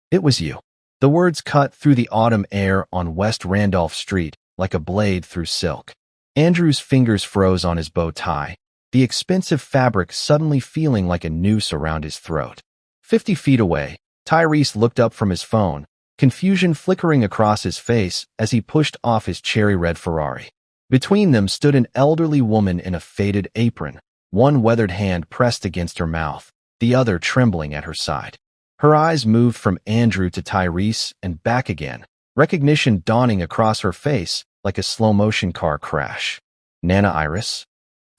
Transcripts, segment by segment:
It was you. The words cut through the autumn air on West Randolph Street like a blade through silk. Andrew's fingers froze on his bow tie, the expensive fabric suddenly feeling like a noose around his throat. 50 feet away, Tyrese looked up from his phone, confusion flickering across his face as he pushed off his cherry-red Ferrari. Between them stood an elderly woman in a faded apron, one weathered hand pressed against her mouth, the other trembling at her side. Her eyes moved from Andrew to Tyrese and back again, recognition dawning across her face like a slow-motion car crash. "Nana Iris?"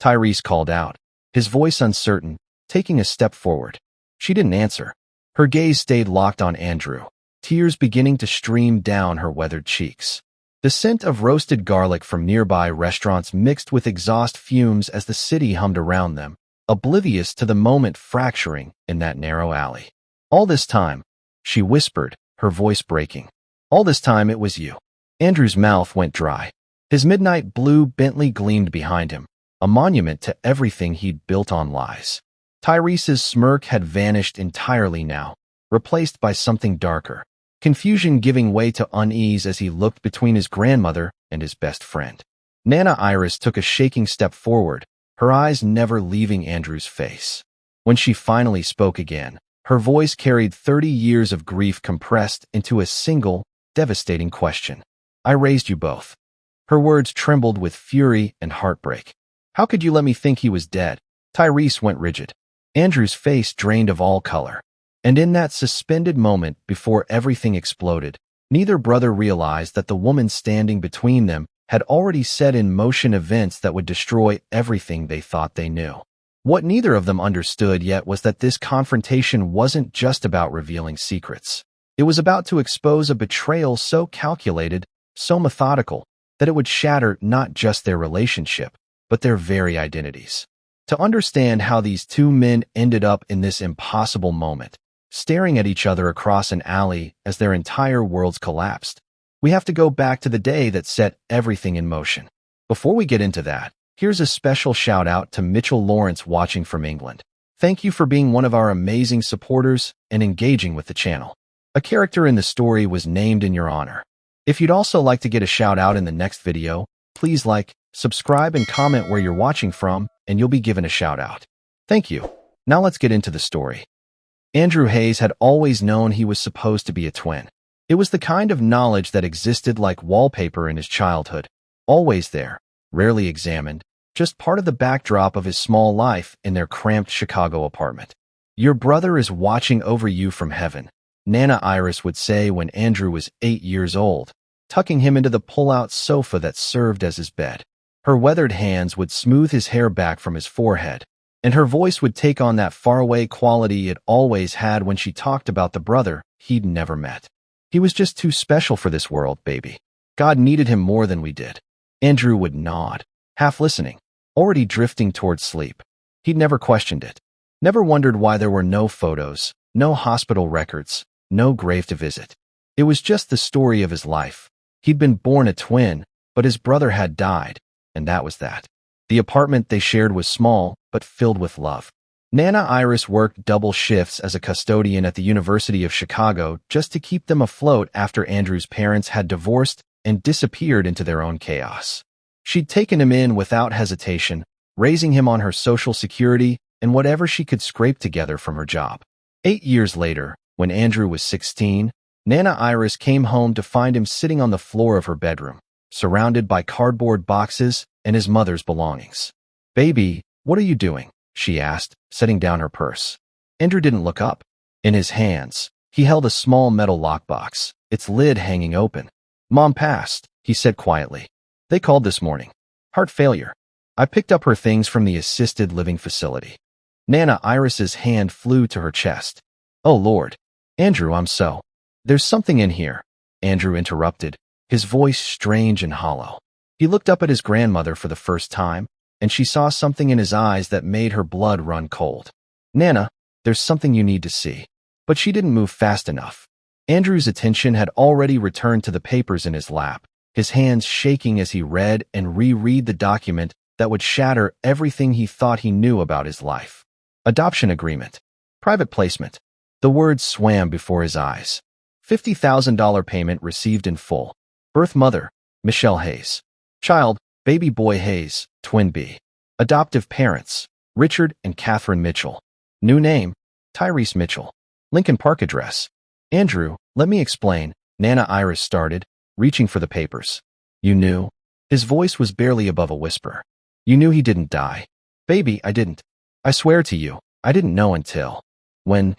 Tyrese called out, his voice uncertain, taking a step forward. She didn't answer. Her gaze stayed locked on Andrew, tears beginning to stream down her weathered cheeks. The scent of roasted garlic from nearby restaurants mixed with exhaust fumes as the city hummed around them, oblivious to the moment fracturing in that narrow alley. "All this time," she whispered, her voice breaking. "All this time it was you." Andrew's mouth went dry. His midnight blue Bentley gleamed behind him, a monument to everything he'd built on lies. Tyrese's smirk had vanished entirely now, replaced by something darker, confusion giving way to unease as he looked between his grandmother and his best friend. Nana Iris took a shaking step forward, her eyes never leaving Andrew's face. When she finally spoke again, her voice carried 30 years of grief compressed into a single, devastating question. "I raised you both." Her words trembled with fury and heartbreak. "How could you let me think he was dead?" Tyrese went rigid. Andrew's face drained of all color. And in that suspended moment before everything exploded, neither brother realized that the woman standing between them had already set in motion events that would destroy everything they thought they knew. What neither of them understood yet was that this confrontation wasn't just about revealing secrets. It was about to expose a betrayal so calculated, so methodical, that it would shatter not just their relationship, but their very identities. To understand how these two men ended up in this impossible moment, staring at each other across an alley as their entire worlds collapsed, we have to go back to the day that set everything in motion. Before we get into that, here's a special shout out to Mitchell Lawrence watching from England. Thank you for being one of our amazing supporters and engaging with the channel. A character in the story was named in your honor. If you'd also like to get a shout out in the next video, please like, subscribe, and comment where you're watching from, and you'll be given a shout out. Thank you. Now let's get into the story. Andrew Hayes had always known he was supposed to be a twin. It was the kind of knowledge that existed like wallpaper in his childhood, always there, rarely examined, just part of the backdrop of his small life in their cramped Chicago apartment. "Your brother is watching over you from heaven," Nana Iris would say when Andrew was 8 years old, tucking him into the pull-out sofa that served as his bed. Her weathered hands would smooth his hair back from his forehead, and her voice would take on that faraway quality it always had when she talked about the brother he'd never met. "He was just too special for this world, baby. God needed him more than we did." Andrew would nod, half listening, already drifting towards sleep. He'd never questioned it, never wondered why there were no photos, no hospital records, no grave to visit. It was just the story of his life. He'd been born a twin, but his brother had died, and that was that. The apartment they shared was small, but filled with love. Nana Iris worked double shifts as a custodian at the University of Chicago just to keep them afloat after Andrew's parents had divorced and disappeared into their own chaos. She'd taken him in without hesitation, raising him on her Social Security and whatever she could scrape together from her job. 8 years later, when Andrew was 16, Nana Iris came home to find him sitting on the floor of her bedroom, surrounded by cardboard boxes and his mother's belongings. "Baby, what are you doing?" she asked, setting down her purse. Andrew didn't look up. In his hands, he held a small metal lockbox, its lid hanging open. "Mom passed," he said quietly. "They called this morning. Heart failure. I picked up her things from the assisted living facility." Nana Iris's hand flew to her chest. "Oh, Lord. Andrew, I'm so—" "There's something in here," Andrew interrupted, his voice strange and hollow. He looked up at his grandmother for the first time, and she saw something in his eyes that made her blood run cold. "Nana, there's something you need to see." But she didn't move fast enough. Andrew's attention had already returned to the papers in his lap, his hands shaking as he read and reread the document that would shatter everything he thought he knew about his life. Adoption agreement. Private placement. The words swam before his eyes. $50,000 payment received in full. Birth mother, Michelle Hayes. Child, baby boy Hayes, twin B. Adoptive parents, Richard and Catherine Mitchell. New name, Tyrese Mitchell. Lincoln Park address. Andrew, let me explain, Nana Iris started, reaching for the papers. You knew? His voice was barely above a whisper. You knew he didn't die. Baby, I didn't. I swear to you, I didn't know until. When?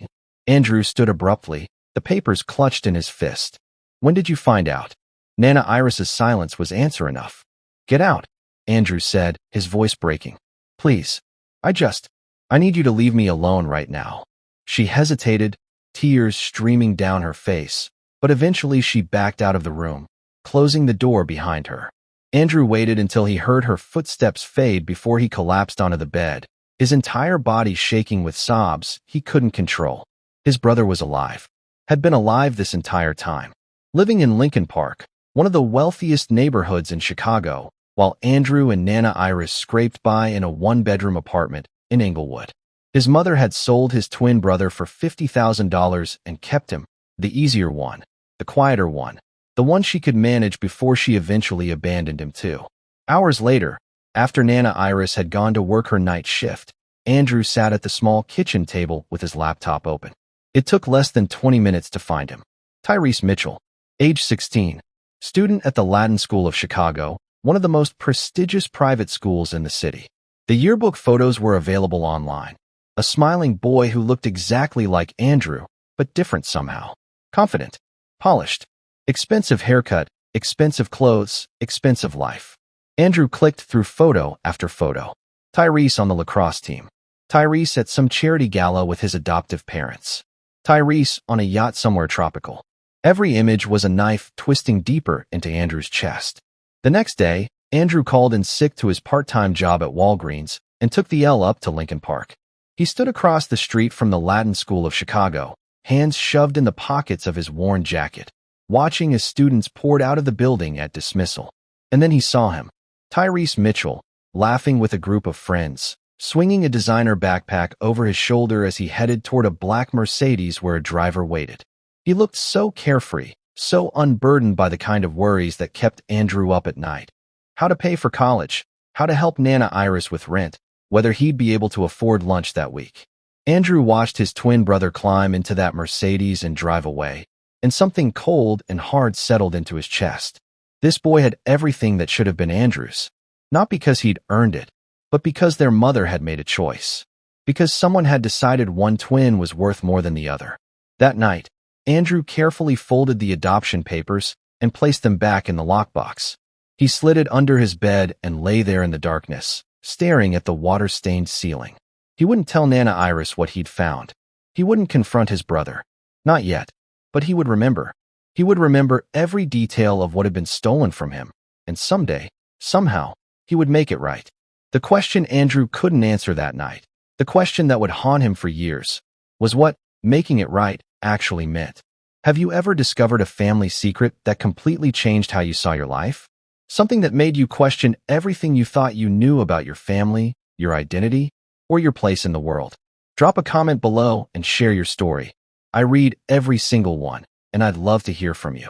Andrew stood abruptly, the papers clutched in his fist. When did you find out? Nana Iris's silence was answer enough. Get out, Andrew said, his voice breaking. Please. I need you to leave me alone right now. She hesitated, tears streaming down her face, but eventually she backed out of the room, closing the door behind her. Andrew waited until he heard her footsteps fade before he collapsed onto the bed, his entire body shaking with sobs he couldn't control. His brother was alive, had been alive this entire time, living in Lincoln Park, one of the wealthiest neighborhoods in Chicago, while Andrew and Nana Iris scraped by in a one-bedroom apartment in Inglewood. His mother had sold his twin brother for $50,000 and kept him, the easier one, the quieter one, the one she could manage before she eventually abandoned him too. Hours later, after Nana Iris had gone to work her night shift, Andrew sat at the small kitchen table with his laptop open. It took less than 20 minutes to find him. Tyrese Mitchell, age 16, student at the Latin School of Chicago, one of the most prestigious private schools in the city. The yearbook photos were available online. A smiling boy who looked exactly like Andrew, but different somehow. Confident, polished, expensive haircut, expensive clothes, expensive life. Andrew clicked through photo after photo. Tyrese on the lacrosse team. Tyrese at some charity gala with his adoptive parents. Tyrese on a yacht somewhere tropical. Every image was a knife twisting deeper into Andrew's chest. The next day, Andrew called in sick to his part-time job at Walgreens and took the L up to Lincoln Park. He stood across the street from the Latin School of Chicago, hands shoved in the pockets of his worn jacket, watching as students poured out of the building at dismissal. And then he saw him, Tyrese Mitchell, laughing with a group of friends, swinging a designer backpack over his shoulder as he headed toward a black Mercedes where a driver waited. He looked so carefree, so unburdened by the kind of worries that kept Andrew up at night. How to pay for college, how to help Nana Iris with rent, whether he'd be able to afford lunch that week. Andrew watched his twin brother climb into that Mercedes and drive away, and something cold and hard settled into his chest. This boy had everything that should have been Andrew's, not because he'd earned it, but because their mother had made a choice, because someone had decided one twin was worth more than the other. That night, Andrew carefully folded the adoption papers and placed them back in the lockbox. He slid it under his bed and lay there in the darkness, staring at the water-stained ceiling. He wouldn't tell Nana Iris what he'd found. He wouldn't confront his brother. Not yet. But he would remember. He would remember every detail of what had been stolen from him. And someday, somehow, he would make it right. The question Andrew couldn't answer that night, the question that would haunt him for years, was what making it right actually meant. Have you ever discovered a family secret that completely changed how you saw your life? Something that made you question everything you thought you knew about your family, your identity, or your place in the world? Drop a comment below and share your story. I read every single one, and I'd love to hear from you.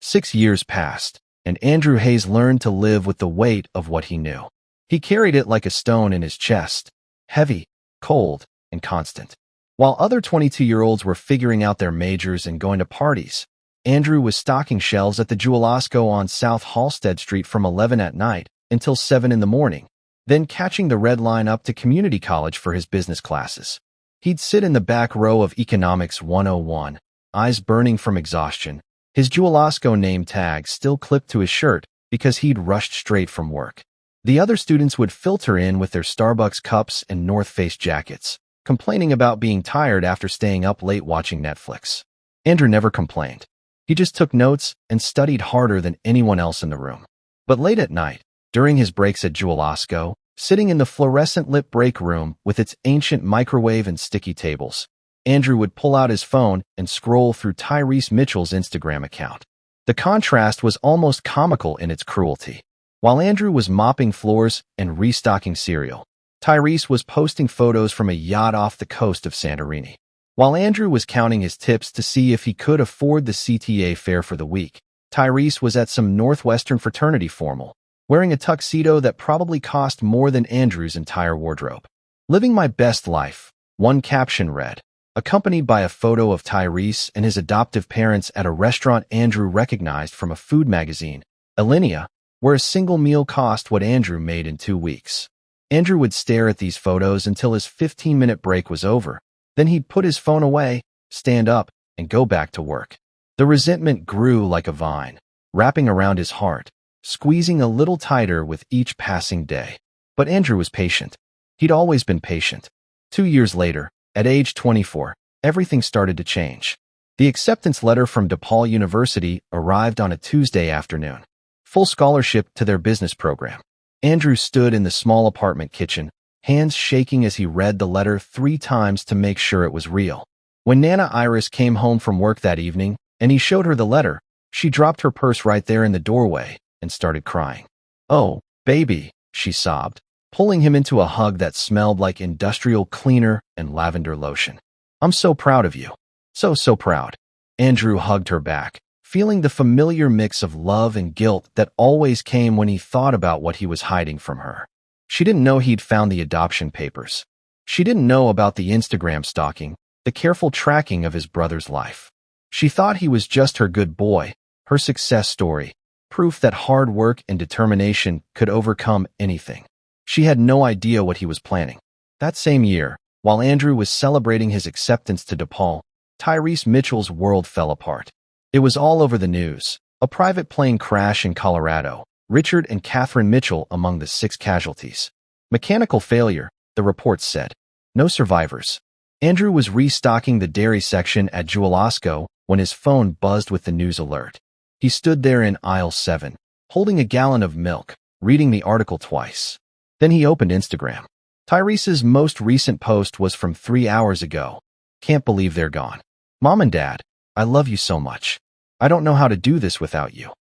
6 years passed, and Andrew Hayes learned to live with the weight of what he knew. He carried it like a stone in his chest, heavy, cold, and constant. While other 22-year-olds were figuring out their majors and going to parties, Andrew was stocking shelves at the Jewel-Osco on South Halsted Street from 11 at night until 7 in the morning, then catching the red line up to community college for his business classes. He'd sit in the back row of Economics 101, eyes burning from exhaustion, his Jewel-Osco name tag still clipped to his shirt because he'd rushed straight from work. The other students would filter in with their Starbucks cups and North Face jackets, complaining about being tired after staying up late watching Netflix. Andrew never complained. He just took notes and studied harder than anyone else in the room. But late at night, during his breaks at Jewel-Osco, sitting in the fluorescent-lit break room with its ancient microwave and sticky tables, Andrew would pull out his phone and scroll through Tyrese Mitchell's Instagram account. The contrast was almost comical in its cruelty. While Andrew was mopping floors and restocking cereal, Tyrese was posting photos from a yacht off the coast of Santorini. While Andrew was counting his tips to see if he could afford the CTA fare for the week, Tyrese was at some Northwestern fraternity formal, wearing a tuxedo that probably cost more than Andrew's entire wardrobe. "Living my best life," one caption read, accompanied by a photo of Tyrese and his adoptive parents at a restaurant Andrew recognized from a food magazine, Alinea, where a single meal cost what Andrew made in 2 weeks. Andrew would stare at these photos until his 15-minute break was over. Then he'd put his phone away, stand up, and go back to work. The resentment grew like a vine, wrapping around his heart, squeezing a little tighter with each passing day. But Andrew was patient. He'd always been patient. 2 years later, at age 24, everything started to change. The acceptance letter from DePaul University arrived on a Tuesday afternoon. Full scholarship to their business program. Andrew stood in the small apartment kitchen, hands shaking as he read the letter 3 times to make sure it was real. When Nana Iris came home from work that evening, and he showed her the letter, she dropped her purse right there in the doorway and started crying. "Oh, baby," she sobbed, pulling him into a hug that smelled like industrial cleaner and lavender lotion. "I'm so proud of you. So proud." Andrew hugged her back, feeling the familiar mix of love and guilt that always came when he thought about what he was hiding from her. She didn't know he'd found the adoption papers. She didn't know about the Instagram stalking, the careful tracking of his brother's life. She thought he was just her good boy, her success story, proof that hard work and determination could overcome anything. She had no idea what he was planning. That same year, while Andrew was celebrating his acceptance to DePaul, Tyrese Mitchell's world fell apart. It was all over the news. A private plane crash in Colorado, Richard and Catherine Mitchell among the 6 casualties. Mechanical failure, the reports said. No survivors. Andrew was restocking the dairy section at Jewel-Osco when his phone buzzed with the news alert. He stood there in aisle 7, holding a gallon of milk, reading the article twice. Then he opened Instagram. Tyrese's most recent post was from 3 hours ago. "Can't believe they're gone. Mom and Dad, I love you so much. I don't know how to do this without you."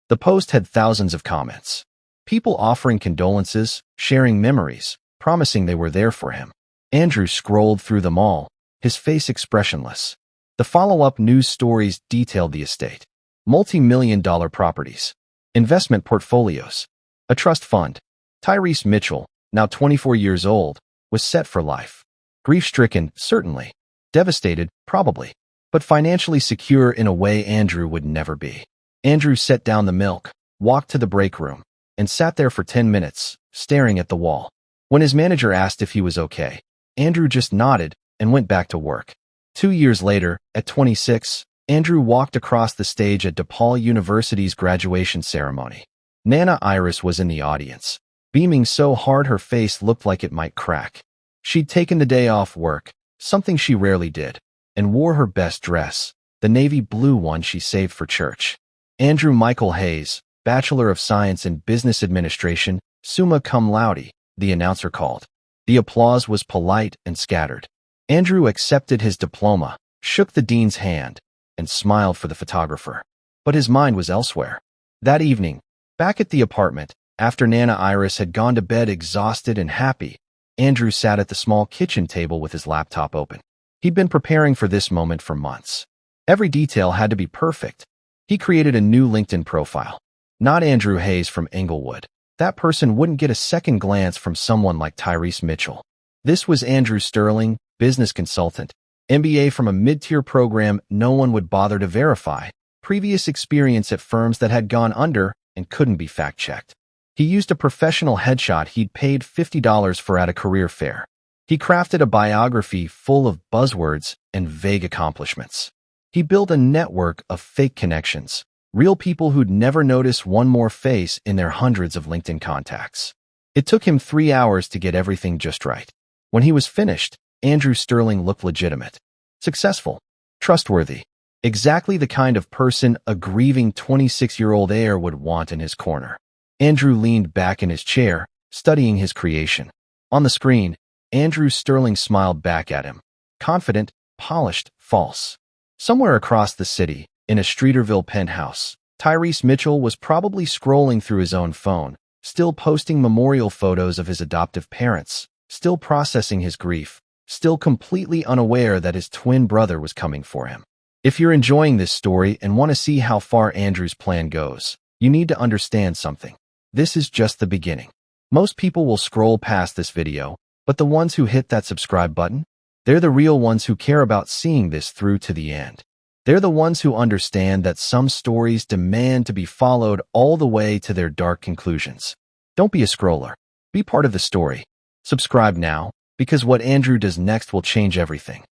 The post had thousands of comments. People offering condolences, sharing memories, promising they were there for him. Andrew scrolled through them all, his face expressionless. The follow-up news stories detailed the estate. Multi-million-dollar properties. Investment portfolios. A trust fund. Tyrese Mitchell, now 24 years old, was set for life. Grief-stricken, certainly. Devastated, probably. But financially secure in a way Andrew would never be. Andrew set down the milk, walked to the break room, and sat there for 10 minutes, staring at the wall. When his manager asked if he was okay, Andrew just nodded and went back to work. 2 years later, at 26, Andrew walked across the stage at DePaul University's graduation ceremony. Nana Iris was in the audience, beaming so hard her face looked like it might crack. She'd taken the day off work, something she rarely did, and wore her best dress, the navy blue one she saved for church. Andrew Michael Hayes, Bachelor of Science in Business Administration, summa cum laude, the announcer called. The applause was polite and scattered. Andrew accepted his diploma, shook the dean's hand, and smiled for the photographer. But his mind was elsewhere. That evening, back at the apartment, after Nana Iris had gone to bed exhausted and happy, Andrew sat at the small kitchen table with his laptop open. He'd been preparing for this moment for months. Every detail had to be perfect. He created a new LinkedIn profile. Not Andrew Hayes from Englewood. That person wouldn't get a second glance from someone like Tyrese Mitchell. This was Andrew Sterling, business consultant, MBA from a mid-tier program no one would bother to verify, previous experience at firms that had gone under and couldn't be fact-checked. He used a professional headshot he'd paid $50 for at a career fair. He crafted a biography full of buzzwords and vague accomplishments. He built a network of fake connections, real people who'd never notice one more face in their hundreds of LinkedIn contacts. It took him 3 hours to get everything just right. When he was finished, Andrew Sterling looked legitimate, successful, trustworthy, exactly the kind of person a grieving 26-year-old heir would want in his corner. Andrew leaned back in his chair, studying his creation. On the screen, Andrew Sterling smiled back at him, confident, polished, false. Somewhere across the city, in a Streeterville penthouse, Tyrese Mitchell was probably scrolling through his own phone, still posting memorial photos of his adoptive parents, still processing his grief, still completely unaware that his twin brother was coming for him. If you're enjoying this story and want to see how far Andrew's plan goes, you need to understand something. This is just the beginning. Most people will scroll past this video, but the ones who hit that subscribe button, they're the real ones who care about seeing this through to the end. They're the ones who understand that some stories demand to be followed all the way to their dark conclusions. Don't be a scroller. Be part of the story. Subscribe now, because what Andrew does next will change everything.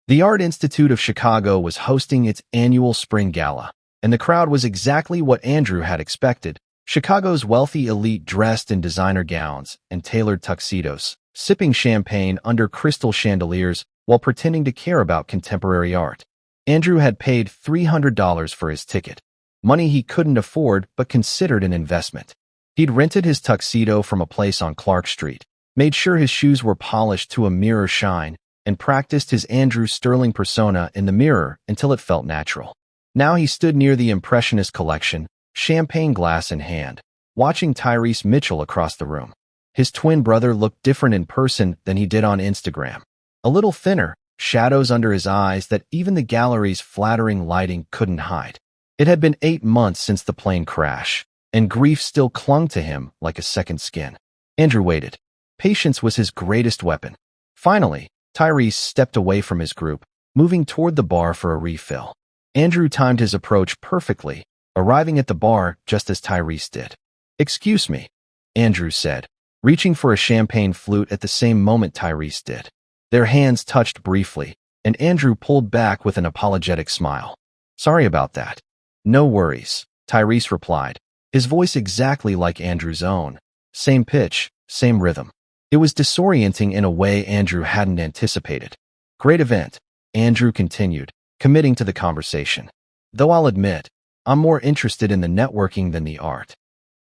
The Art Institute of Chicago was hosting its annual spring gala, and the crowd was exactly what Andrew had expected. Chicago's wealthy elite dressed in designer gowns and tailored tuxedos, sipping champagne under crystal chandeliers while pretending to care about contemporary art. Andrew had paid $300 for his ticket, money he couldn't afford but considered an investment. He'd rented his tuxedo from a place on Clark Street, made sure his shoes were polished to a mirror shine, and practiced his Andrew Sterling persona in the mirror until it felt natural. Now he stood near the Impressionist collection, champagne glass in hand, watching Tyrese Mitchell across the room. His twin brother looked different in person than he did on Instagram. A little thinner, shadows under his eyes that even the gallery's flattering lighting couldn't hide. It had been 8 months since the plane crash, and grief still clung to him like a second skin. Andrew waited. Patience was his greatest weapon. Finally, Tyrese stepped away from his group, moving toward the bar for a refill. Andrew timed his approach perfectly, arriving at the bar just as Tyrese did. "Excuse me," Andrew said, reaching for a champagne flute at the same moment Tyrese did. Their hands touched briefly, and Andrew pulled back with an apologetic smile. "Sorry about that." "No worries," Tyrese replied, his voice exactly like Andrew's own. Same pitch, same rhythm. It was disorienting in a way Andrew hadn't anticipated. "Great event," Andrew continued, committing to the conversation. "Though I'll admit, I'm more interested in the networking than the art."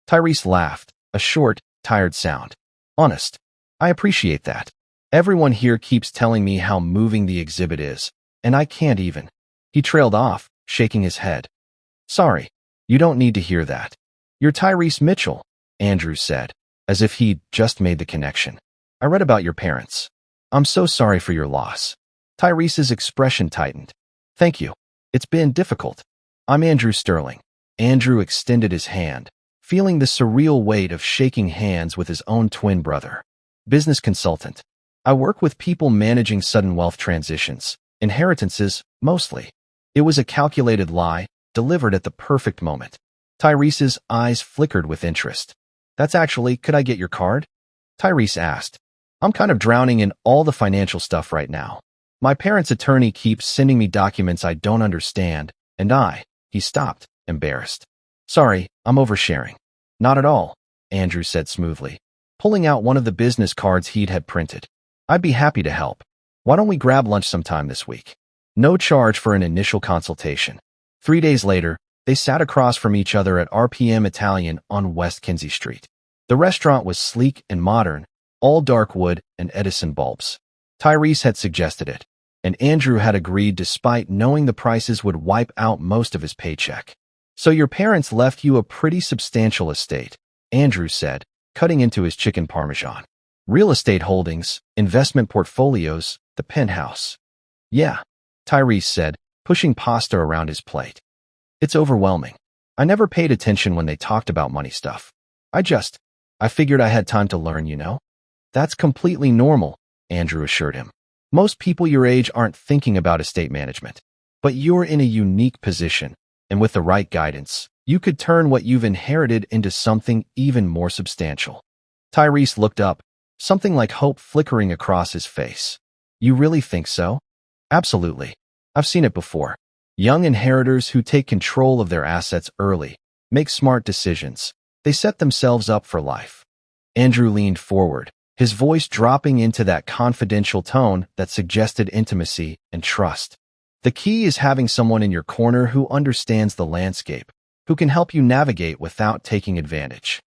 Tyrese laughed, a short, tired sound. "Honest. I appreciate that. Everyone here keeps telling me how moving the exhibit is, and I can't even." He trailed off, shaking his head. "Sorry, you don't need to hear that. You're Tyrese Mitchell," Andrew said, as if he'd just made the connection. "I read about your parents. I'm so sorry for your loss." Tyrese's expression tightened. "Thank you. It's been difficult. I'm Andrew Sterling." Andrew extended his hand, feeling the surreal weight of shaking hands with his own twin brother. "Business consultant. I work with people managing sudden wealth transitions, inheritances, mostly." It was a calculated lie, delivered at the perfect moment. Tyrese's eyes flickered with interest. Could I get your card?" Tyrese asked. "I'm kind of drowning in all the financial stuff right now. My parents' attorney keeps sending me documents I don't understand, and He stopped, embarrassed. "Sorry, I'm oversharing." "Not at all," Andrew said smoothly, pulling out one of the business cards he'd had printed. "I'd be happy to help. Why don't we grab lunch sometime this week?" No charge for an initial consultation. 3 days later, they sat across from each other at RPM Italian on West Kinsey Street. The restaurant was sleek and modern, all dark wood and Edison bulbs. Tyrese had suggested it, and Andrew had agreed despite knowing the prices would wipe out most of his paycheck. "So your parents left you a pretty substantial estate," Andrew said, cutting into his chicken parmesan. "Real estate holdings, investment portfolios, the penthouse." "Yeah," Tyrese said, pushing pasta around his plate. "It's overwhelming. I never paid attention when they talked about money stuff. I figured I had time to learn, you know?" "That's completely normal," Andrew assured him. "Most people your age aren't thinking about estate management. But you're in a unique position, and with the right guidance, you could turn what you've inherited into something even more substantial." Tyrese looked up, something like hope flickering across his face. "You really think so?" "Absolutely. I've seen it before. Young inheritors who take control of their assets early, make smart decisions. They set themselves up for life." Andrew leaned forward, his voice dropping into that confidential tone that suggested intimacy and trust. "The key is having someone in your corner who understands the landscape, who can help you navigate without taking advantage."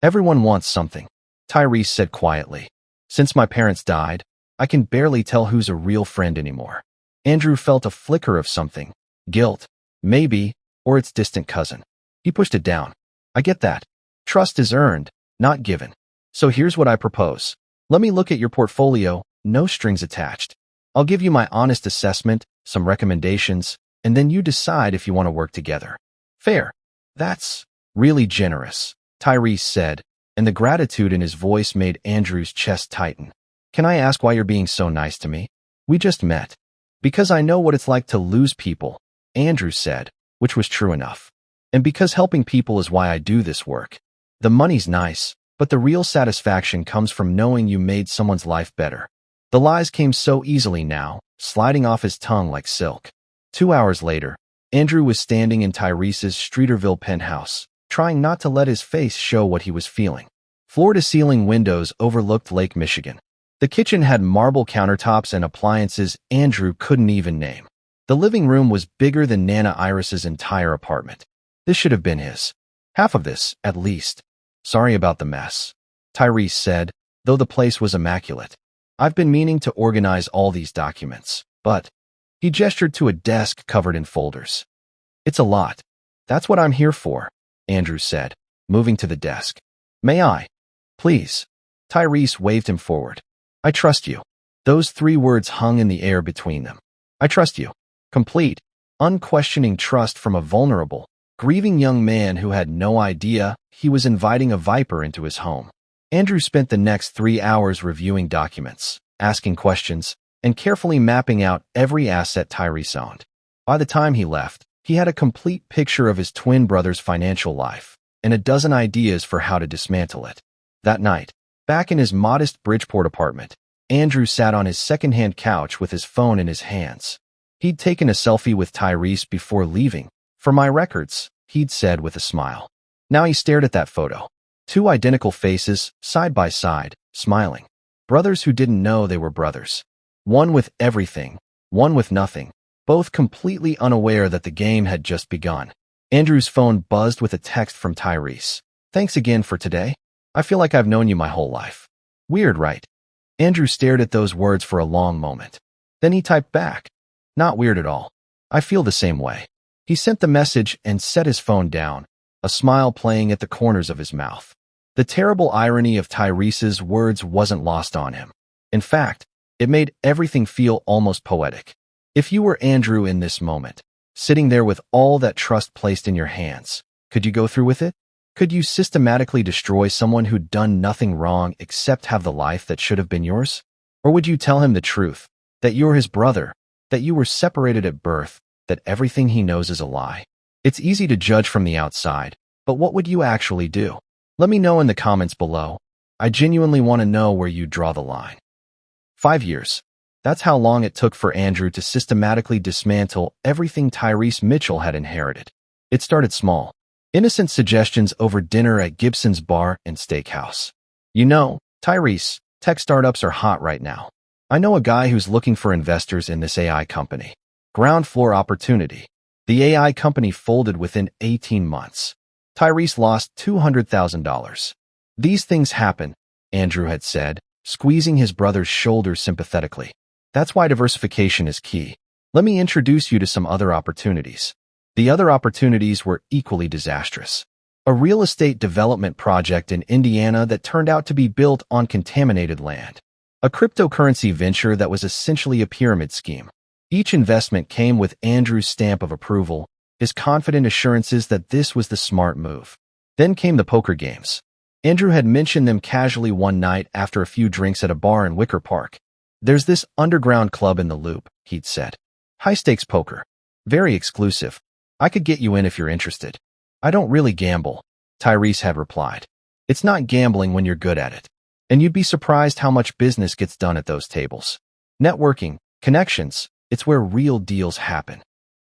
"Everyone wants something," Tyrese said quietly. "Since my parents died, I can barely tell who's a real friend anymore." Andrew felt a flicker of something. Guilt, maybe, or its distant cousin. He pushed it down. "I get that. Trust is earned, not given. So here's what I propose. Let me look at your portfolio, no strings attached. I'll give you my honest assessment, some recommendations, and then you decide if you want to work together. Fair. That's really generous, Tyrese said, and the gratitude in his voice made Andrew's chest tighten. Can I ask why you're being so nice to me? We just met. Because I know what it's like to lose people, Andrew said, which was true enough. And because helping people is why I do this work. The money's nice, but the real satisfaction comes from knowing you made someone's life better. The lies came so easily now, sliding off his tongue like silk. 2 hours later, Andrew was standing in Tyrese's Streeterville penthouse, trying not to let his face show what he was feeling. Floor-to-ceiling windows overlooked Lake Michigan. The kitchen had marble countertops and appliances Andrew couldn't even name. The living room was bigger than Nana Iris's entire apartment. This should have been his. Half of this, at least. Sorry about the mess, Tyrese said, though the place was immaculate. I've been meaning to organize all these documents, but… He gestured to a desk covered in folders. It's a lot. That's what I'm here for, Andrew said, moving to the desk. May I? Please. Tyrese waved him forward. I trust you. Those 3 words hung in the air between them. I trust you. Complete, unquestioning trust from a vulnerable, grieving young man who had no idea he was inviting a viper into his home. Andrew spent the next 3 hours reviewing documents, asking questions, and carefully mapping out every asset Tyrese owned. By the time he left, he had a complete picture of his twin brother's financial life and a dozen ideas for how to dismantle it. That night, back in his modest Bridgeport apartment, Andrew sat on his second-hand couch with his phone in his hands. He'd taken a selfie with Tyrese before leaving. For my records, he'd said with a smile. Now he stared at that photo. 2 identical faces, side by side, smiling. Brothers who didn't know they were brothers. One with everything, one with nothing, both completely unaware that the game had just begun. Andrew's phone buzzed with a text from Tyrese. Thanks again for today. I feel like I've known you my whole life. Weird, right? Andrew stared at those words for a long moment. Then he typed back. Not weird at all. I feel the same way. He sent the message and set his phone down, a smile playing at the corners of his mouth. The terrible irony of Tyrese's words wasn't lost on him. In fact, it made everything feel almost poetic. If you were Andrew in this moment, sitting there with all that trust placed in your hands, could you go through with it? Could you systematically destroy someone who'd done nothing wrong except have the life that should have been yours? Or would you tell him the truth, that you're his brother, that you were separated at birth, that everything he knows is a lie? It's easy to judge from the outside, but what would you actually do? Let me know in the comments below. I genuinely want to know where you draw the line. 5 years. That's how long it took for Andrew to systematically dismantle everything Tyrese Mitchell had inherited. It started small. Innocent suggestions over dinner at Gibson's Bar and Steakhouse. You know, Tyrese, tech startups are hot right now. I know a guy who's looking for investors in this AI company. Ground floor opportunity. The AI company folded within 18 months. Tyrese lost $200,000. These things happen, Andrew had said, squeezing his brother's shoulder sympathetically. That's why diversification is key. Let me introduce you to some other opportunities. The other opportunities were equally disastrous. A real estate development project in Indiana that turned out to be built on contaminated land. A cryptocurrency venture that was essentially a pyramid scheme. Each investment came with Andrew's stamp of approval, his confident assurances that this was the smart move. Then came the poker games. Andrew had mentioned them casually one night after a few drinks at a bar in Wicker Park. There's this underground club in the Loop, he'd said. High-stakes poker. Very exclusive. I could get you in if you're interested. I don't really gamble, Tyrese had replied. It's not gambling when you're good at it. And you'd be surprised how much business gets done at those tables. Networking, connections, it's where real deals happen.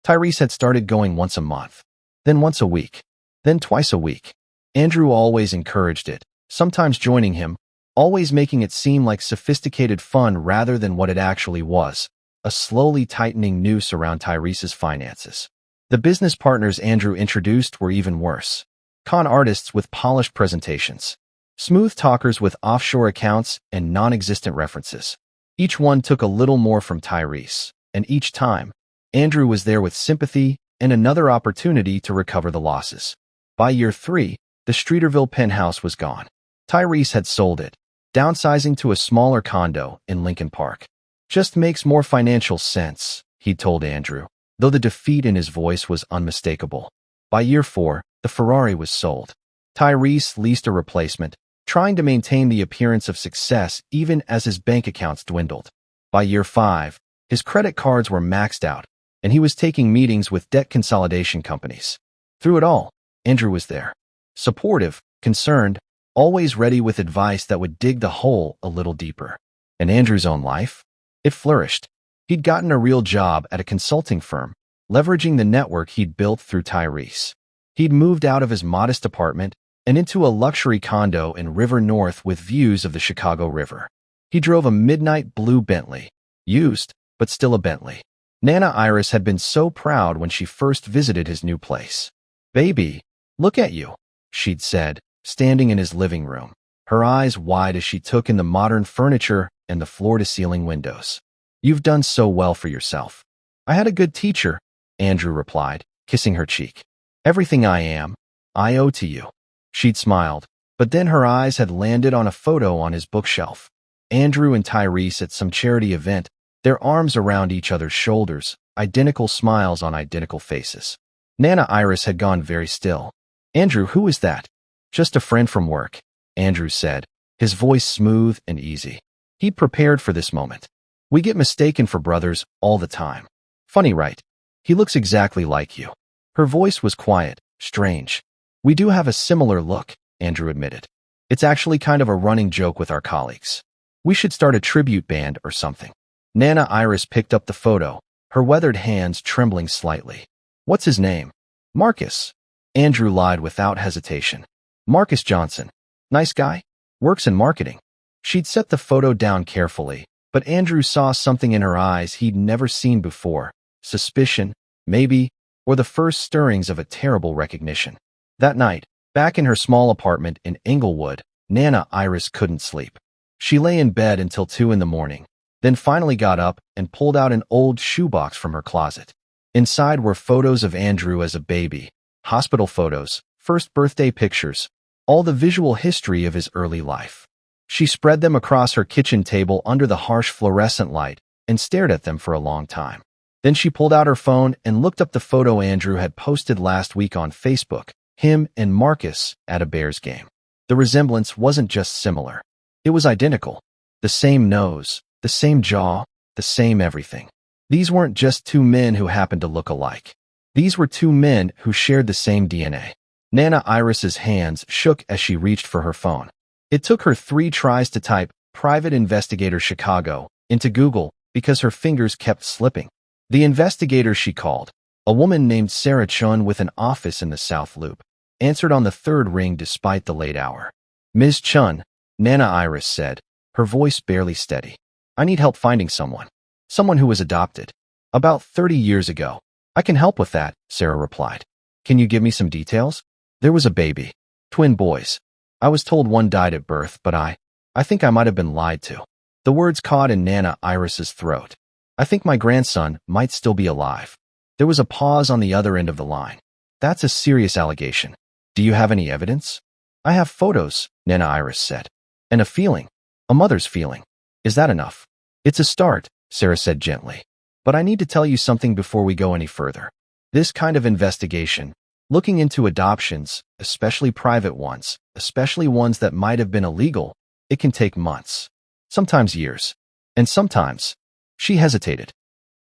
Tyrese had started going once a month, then once a week, then twice a week. Andrew always encouraged it, sometimes joining him, always making it seem like sophisticated fun rather than what it actually was, a slowly tightening noose around Tyrese's finances. The business partners Andrew introduced were even worse. Con artists with polished presentations. Smooth talkers with offshore accounts and non-existent references. Each one took a little more from Tyrese, and each time, Andrew was there with sympathy and another opportunity to recover the losses. By year 3, the Streeterville penthouse was gone. Tyrese had sold it, downsizing to a smaller condo in Lincoln Park. Just makes more financial sense, he told Andrew, though the defeat in his voice was unmistakable. By year 4, the Ferrari was sold. Tyrese leased a replacement, trying to maintain the appearance of success even as his bank accounts dwindled. By year 5, his credit cards were maxed out, and he was taking meetings with debt consolidation companies. Through it all, Andrew was there. Supportive, concerned, always ready with advice that would dig the hole a little deeper. And Andrew's own life? It flourished. He'd gotten a real job at a consulting firm, leveraging the network he'd built through Tyrese. He'd moved out of his modest apartment and into a luxury condo in River North with views of the Chicago River. He drove a midnight blue Bentley, used, but still a Bentley. Nana Iris had been so proud when she first visited his new place. "Baby, look at you," she'd said, standing in his living room, her eyes wide as she took in the modern furniture and the floor-to-ceiling windows. "You've done so well for yourself." "I had a good teacher," Andrew replied, kissing her cheek. "Everything I am, I owe to you." She'd smiled, but then her eyes had landed on a photo on his bookshelf. Andrew and Tyrese at some charity event, their arms around each other's shoulders, identical smiles on identical faces. Nana Iris had gone very still. "Andrew, who is that?" "Just a friend from work," Andrew said, his voice smooth and easy. He'd prepared for this moment. "We get mistaken for brothers all the time." "Funny, right? He looks exactly like you." Her voice was quiet, strange. "We do have a similar look," Andrew admitted. "It's actually kind of a running joke with our colleagues. We should start a tribute band or something." Nana Iris picked up the photo, her weathered hands trembling slightly. "What's his name?" "Marcus." Andrew lied without hesitation. "Marcus Johnson. Nice guy. Works in marketing." She'd set the photo down carefully, but Andrew saw something in her eyes he'd never seen before. Suspicion, maybe, or the first stirrings of a terrible recognition. That night, back in her small apartment in Englewood, Nana Iris couldn't sleep. She lay in bed until 2 in the morning, then finally got up and pulled out an old shoebox from her closet. Inside were photos of Andrew as a baby, hospital photos, first birthday pictures, all the visual history of his early life. She spread them across her kitchen table under the harsh fluorescent light and stared at them for a long time. Then she pulled out her phone and looked up the photo Andrew had posted last week on Facebook, him and Marcus at a Bears game. The resemblance wasn't just similar. It was identical. The same nose, the same jaw, the same everything. These weren't just two men who happened to look alike. These were two men who shared the same DNA. Nana Iris's hands shook as she reached for her phone. It took her 3 tries to type "Private Investigator Chicago" into Google because her fingers kept slipping. The investigator she called, a woman named Sarah Chun with an office in the South Loop, answered on the 3rd ring despite the late hour. "Ms. Chun," Nana Iris said, her voice barely steady. "I need help finding someone. Someone who was adopted. About 30 years ago." "I can help with that," Sarah replied. "Can you give me some details?" "There was a baby. Twin boys. I was told one died at birth, but I think I might have been lied to." The words caught in Nana Iris's throat. "I think my grandson might still be alive." There was a pause on the other end of the line. "That's a serious allegation. Do you have any evidence?" "I have photos," Nana Iris said. "And a feeling. A mother's feeling. Is that enough?" "It's a start," Sarah said gently. "But I need to tell you something before we go any further. This kind of investigation, looking into adoptions, especially private ones, especially ones that might have been illegal, it can take months. Sometimes years. And sometimes," she hesitated,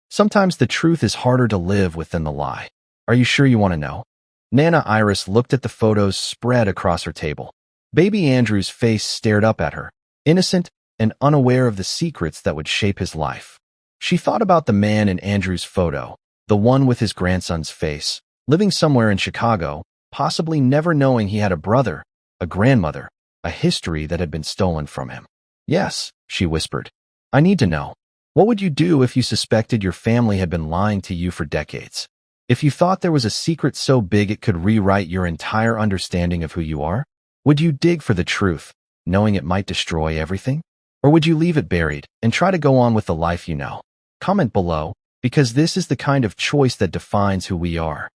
"sometimes the truth is harder to live with than the lie. Are you sure you want to know?" Nana Iris looked at the photos spread across her table. Baby Andrew's face stared up at her, innocent and unaware of the secrets that would shape his life. She thought about the man in Andrew's photo, the one with his grandson's face, living somewhere in Chicago, possibly never knowing he had a brother, a grandmother, a history that had been stolen from him. "Yes," she whispered. "I need to know. What would you do if you suspected your family had been lying to you for decades? If you thought there was a secret so big it could rewrite your entire understanding of who you are? Would you dig for the truth, knowing it might destroy everything? Or would you leave it buried and try to go on with the life you know?" Comment below, because this is the kind of choice that defines who we are.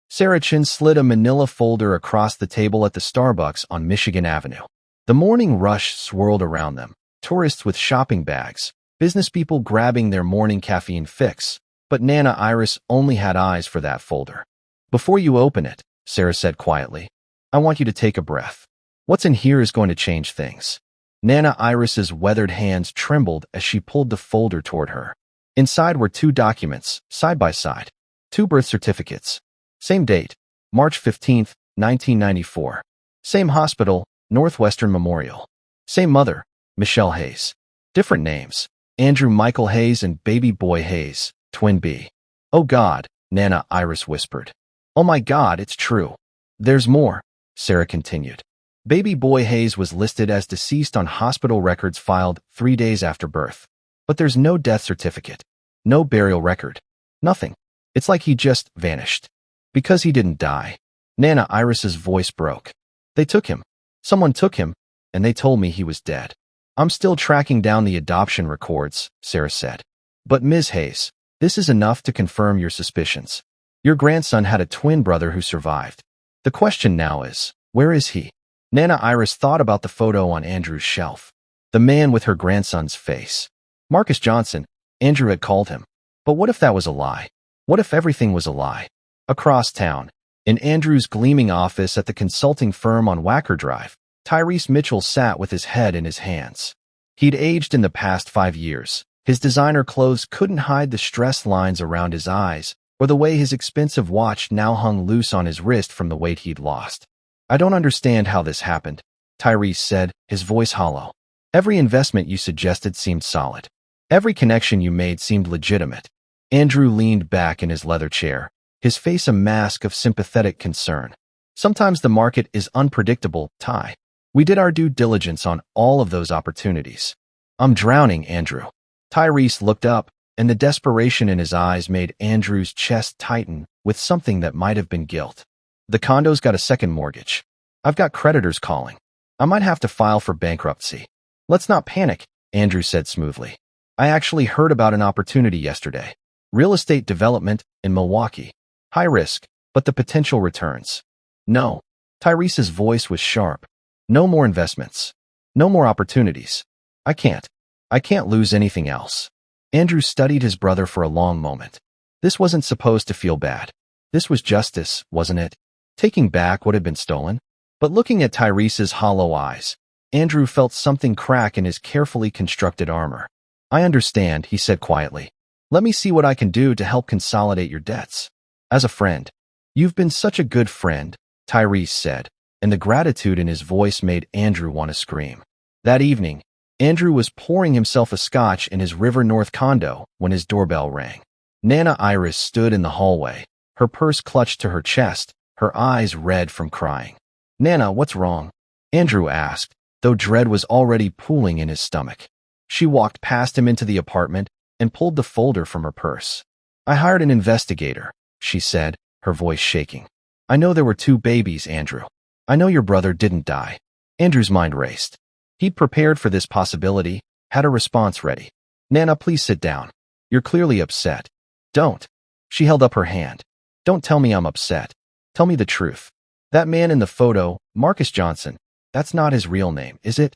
Sarah Chin slid a manila folder across the table at the Starbucks on Michigan Avenue. The morning rush swirled around them, tourists with shopping bags, business people grabbing their morning caffeine fix, but Nana Iris only had eyes for that folder. "Before you open it," Sarah said quietly, "I want you to take a breath. What's in here is going to change things." Nana Iris's weathered hands trembled as she pulled the folder toward her. Inside were 2 documents, side by side. 2 birth certificates. Same date, March 15th, 1994. Same hospital, Northwestern Memorial. Same mother, Michelle Hayes. Different names, Andrew Michael Hayes and baby boy Hayes, twin B. "Oh God," Nana Iris whispered. "Oh my God, it's true." "There's more," Sarah continued. Baby boy Hayes was listed as deceased on hospital records filed 3 days after birth. But there's no death certificate, no burial record, nothing. It's like he just vanished. Because he didn't die. Nana Iris's voice broke. "They took him. Someone took him, and they told me he was dead." "I'm still tracking down the adoption records," Sarah said. "But Ms. Hayes, this is enough to confirm your suspicions. Your grandson had a twin brother who survived. The question now is, where is he?" Nana Iris thought about the photo on Andrew's shelf. The man with her grandson's face. Marcus Johnson, Andrew had called him. But what if that was a lie? What if everything was a lie? Across town, in Andrew's gleaming office at the consulting firm on Wacker Drive, Tyrese Mitchell sat with his head in his hands. He'd aged in the past 5 years. His designer clothes couldn't hide the stress lines around his eyes, or the way his expensive watch now hung loose on his wrist from the weight he'd lost. "I don't understand how this happened," Tyrese said, his voice hollow. "Every investment you suggested seemed solid. Every connection you made seemed legitimate." Andrew leaned back in his leather chair, his face a mask of sympathetic concern. "Sometimes the market is unpredictable, Ty. We did our due diligence on all of those opportunities." "I'm drowning, Andrew." Tyrese looked up, and the desperation in his eyes made Andrew's chest tighten with something that might have been guilt. "The condo's got a second mortgage. I've got creditors calling. I might have to file for bankruptcy." "Let's not panic," Andrew said smoothly. "I actually heard about an opportunity yesterday. Real estate development in Milwaukee. High risk, but the potential returns." "No." Tyrese's voice was sharp. "No more investments. No more opportunities. I can't lose anything else." Andrew studied his brother for a long moment. This wasn't supposed to feel bad. This was justice, wasn't it? Taking back what had been stolen? But looking at Tyrese's hollow eyes, Andrew felt something crack in his carefully constructed armor. "I understand," he said quietly. "Let me see what I can do to help consolidate your debts. As a friend." "You've been such a good friend," Tyrese said, and the gratitude in his voice made Andrew want to scream. That evening, Andrew was pouring himself a scotch in his River North condo when his doorbell rang. Nana Iris stood in the hallway, her purse clutched to her chest, her eyes red from crying. "Nana, what's wrong?" Andrew asked, though dread was already pooling in his stomach. She walked past him into the apartment and pulled the folder from her purse. "I hired an investigator," she said, her voice shaking. "I know there were 2 babies, Andrew. I know your brother didn't die." Andrew's mind raced. He'd prepared for this possibility, had a response ready. "Nana, please sit down. You're clearly upset." "Don't." She held up her hand. "Don't tell me I'm upset. Tell me the truth. That man in the photo, Marcus Johnson, that's not his real name, is it?"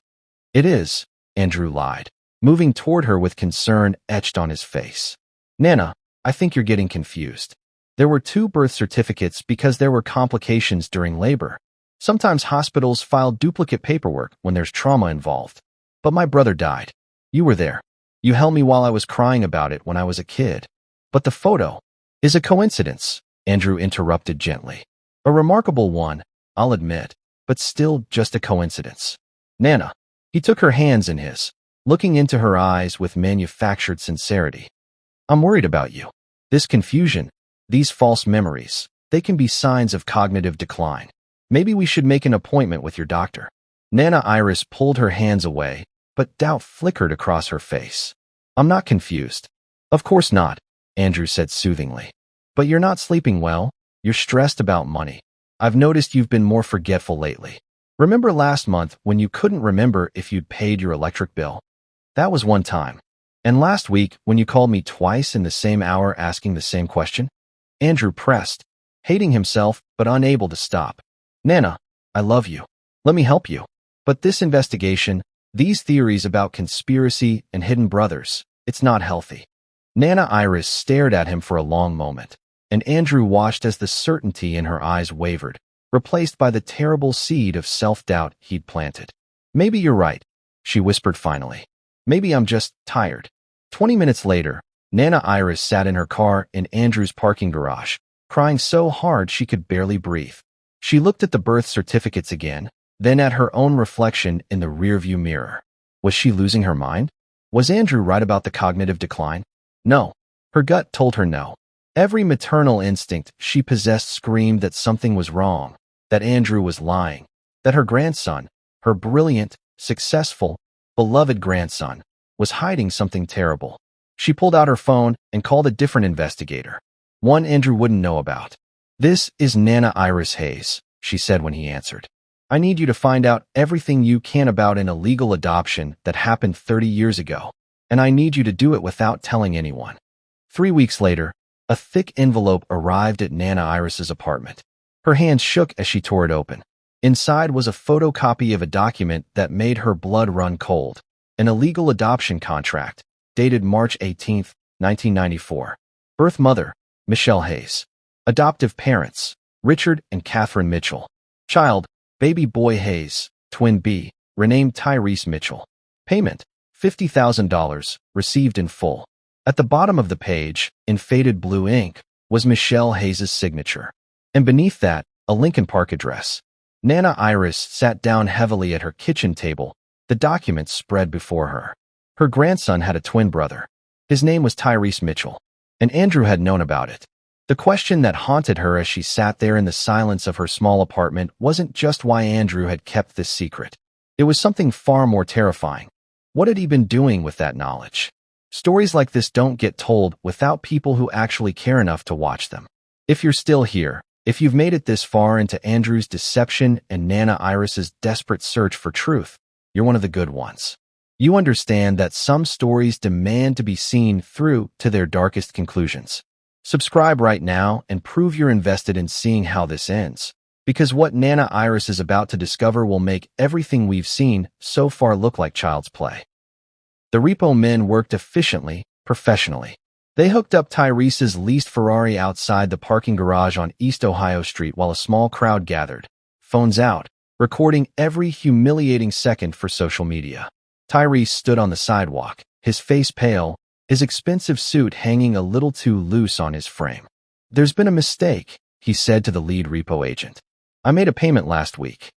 "It is," Andrew lied, moving toward her with concern etched on his face. "Nana, I think you're getting confused. There were 2 birth certificates because there were complications during labor. Sometimes hospitals file duplicate paperwork when there's trauma involved. But my brother died. You were there. You held me while I was crying about it when I was a kid. But the photo is a coincidence," Andrew interrupted gently. "A remarkable one, I'll admit, but still just a coincidence." "Nana." He took her hands in his, looking into her eyes with manufactured sincerity. "I'm worried about you. This confusion, these false memories, they can be signs of cognitive decline. Maybe we should make an appointment with your doctor." Nana Iris pulled her hands away, but doubt flickered across her face. "I'm not confused." "Of course not," Andrew said soothingly. "But you're not sleeping well. You're stressed about money. I've noticed you've been more forgetful lately. Remember last month when you couldn't remember if you'd paid your electric bill? That was one time. And last week when you called me twice in the same hour asking the same question?" Andrew pressed, hating himself but unable to stop. "Nana, I love you. Let me help you." But this investigation, these theories about conspiracy and hidden brothers, it's not healthy. Nana Iris stared at him for a long moment, and Andrew watched as the certainty in her eyes wavered, replaced by the terrible seed of self-doubt he'd planted. Maybe you're right, she whispered finally. Maybe I'm just tired. 20 minutes later, Nana Iris sat in her car in Andrew's parking garage, crying so hard she could barely breathe. She looked at the birth certificates again, then at her own reflection in the rearview mirror. Was she losing her mind? Was Andrew right about the cognitive decline? No. Her gut told her no. Every maternal instinct she possessed screamed that something was wrong, that Andrew was lying, that her grandson, her brilliant, successful, beloved grandson, was hiding something terrible. She pulled out her phone and called a different investigator, one Andrew wouldn't know about. "This is Nana Iris Hayes," she said when he answered. "I need you to find out everything you can about an illegal adoption that happened 30 years ago, and I need you to do it without telling anyone." 3 weeks later, a thick envelope arrived at Nana Iris's apartment. Her hands shook as she tore it open. Inside was a photocopy of a document that made her blood run cold, an illegal adoption contract, dated March 18, 1994. Birth mother, Michelle Hayes. Adoptive parents, Richard and Catherine Mitchell. Child, baby boy Hayes, twin B, renamed Tyrese Mitchell. Payment, $50,000, received in full. At the bottom of the page, in faded blue ink, was Michelle Hayes' signature. And beneath that, a Lincoln Park address. Nana Iris sat down heavily at her kitchen table, the documents spread before her. Her grandson had a twin brother. His name was Tyrese Mitchell, and Andrew had known about it. The question that haunted her as she sat there in the silence of her small apartment wasn't just why Andrew had kept this secret. It was something far more terrifying. What had he been doing with that knowledge? Stories like this don't get told without people who actually care enough to watch them. If you're still here, if you've made it this far into Andrew's deception and Nana Iris's desperate search for truth, you're one of the good ones. You understand that some stories demand to be seen through to their darkest conclusions. Subscribe right now and prove you're invested in seeing how this ends, because what Nana Iris is about to discover will make everything we've seen so far look like child's play. The repo men worked efficiently, professionally. They hooked up Tyrese's leased Ferrari outside the parking garage on East Ohio Street while a small crowd gathered, phones out, recording every humiliating second for social media. Tyrese stood on the sidewalk, his face pale, his expensive suit hanging a little too loose on his frame. "There's been a mistake," he said to the lead repo agent. "I made a payment last week."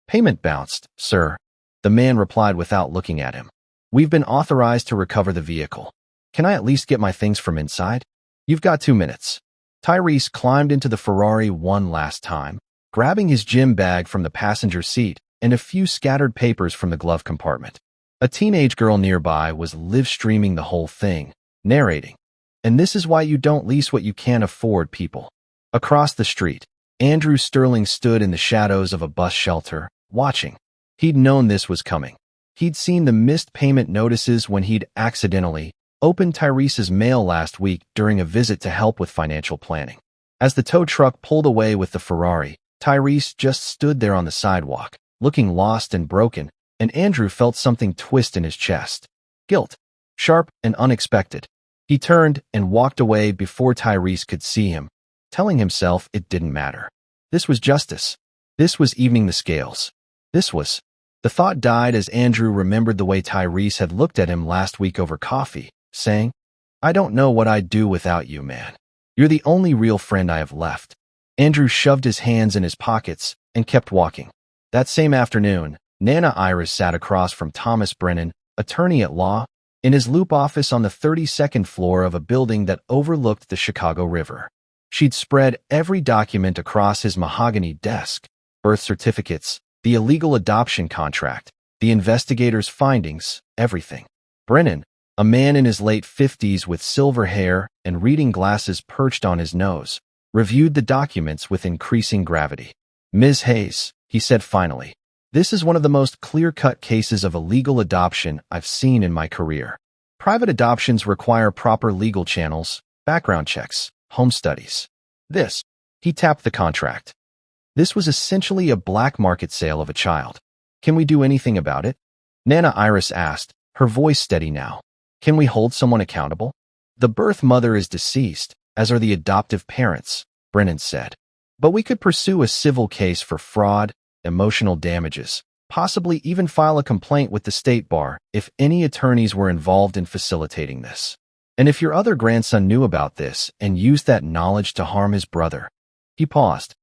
"Payment bounced, sir," the man replied without looking at him. "We've been authorized to recover the vehicle. Can I at least get my things from inside?" "You've got 2 minutes." Tyrese climbed into the Ferrari one last time, grabbing his gym bag from the passenger seat and a few scattered papers from the glove compartment. A teenage girl nearby was live-streaming the whole thing, narrating, "And this is why you don't lease what you can't afford, people." Across the street, Andrew Sterling stood in the shadows of a bus shelter, watching. He'd known this was coming. He'd seen the missed payment notices when he'd accidentally opened Tyrese's mail last week during a visit to help with financial planning. As the tow truck pulled away with the Ferrari, Tyrese just stood there on the sidewalk, looking lost and broken, and Andrew felt something twist in his chest. Guilt. Sharp and unexpected. He turned and walked away before Tyrese could see him, telling himself it didn't matter. This was justice. This was evening the scales. This was... The thought died as Andrew remembered the way Tyrese had looked at him last week over coffee, saying, "I don't know what I'd do without you, man. You're the only real friend I have left." Andrew shoved his hands in his pockets and kept walking. That same afternoon, Nana Iris sat across from Thomas Brennan, attorney at law, in his loop office on the 32nd floor of a building that overlooked the Chicago River. She'd spread every document across his mahogany desk: birth certificates, the illegal adoption contract, the investigator's findings, everything. Brennan, a man in his late 50s with silver hair and reading glasses perched on his nose, reviewed the documents with increasing gravity. "Ms. Hayes," he said finally, "this is one of the most clear-cut cases of illegal adoption I've seen in my career. Private adoptions require proper legal channels, background checks, home studies. This," he tapped the contract. "This was essentially a black market sale of a child. Can we do anything about it? Nana Iris asked, her voice steady now. Can we hold someone accountable? The birth mother is deceased, as are the adoptive parents, Brennan said. But we could pursue a civil case for fraud, emotional damages, possibly even file a complaint with the state bar if any attorneys were involved in facilitating this. And if your other grandson knew about this and used that knowledge to harm his brother. He paused.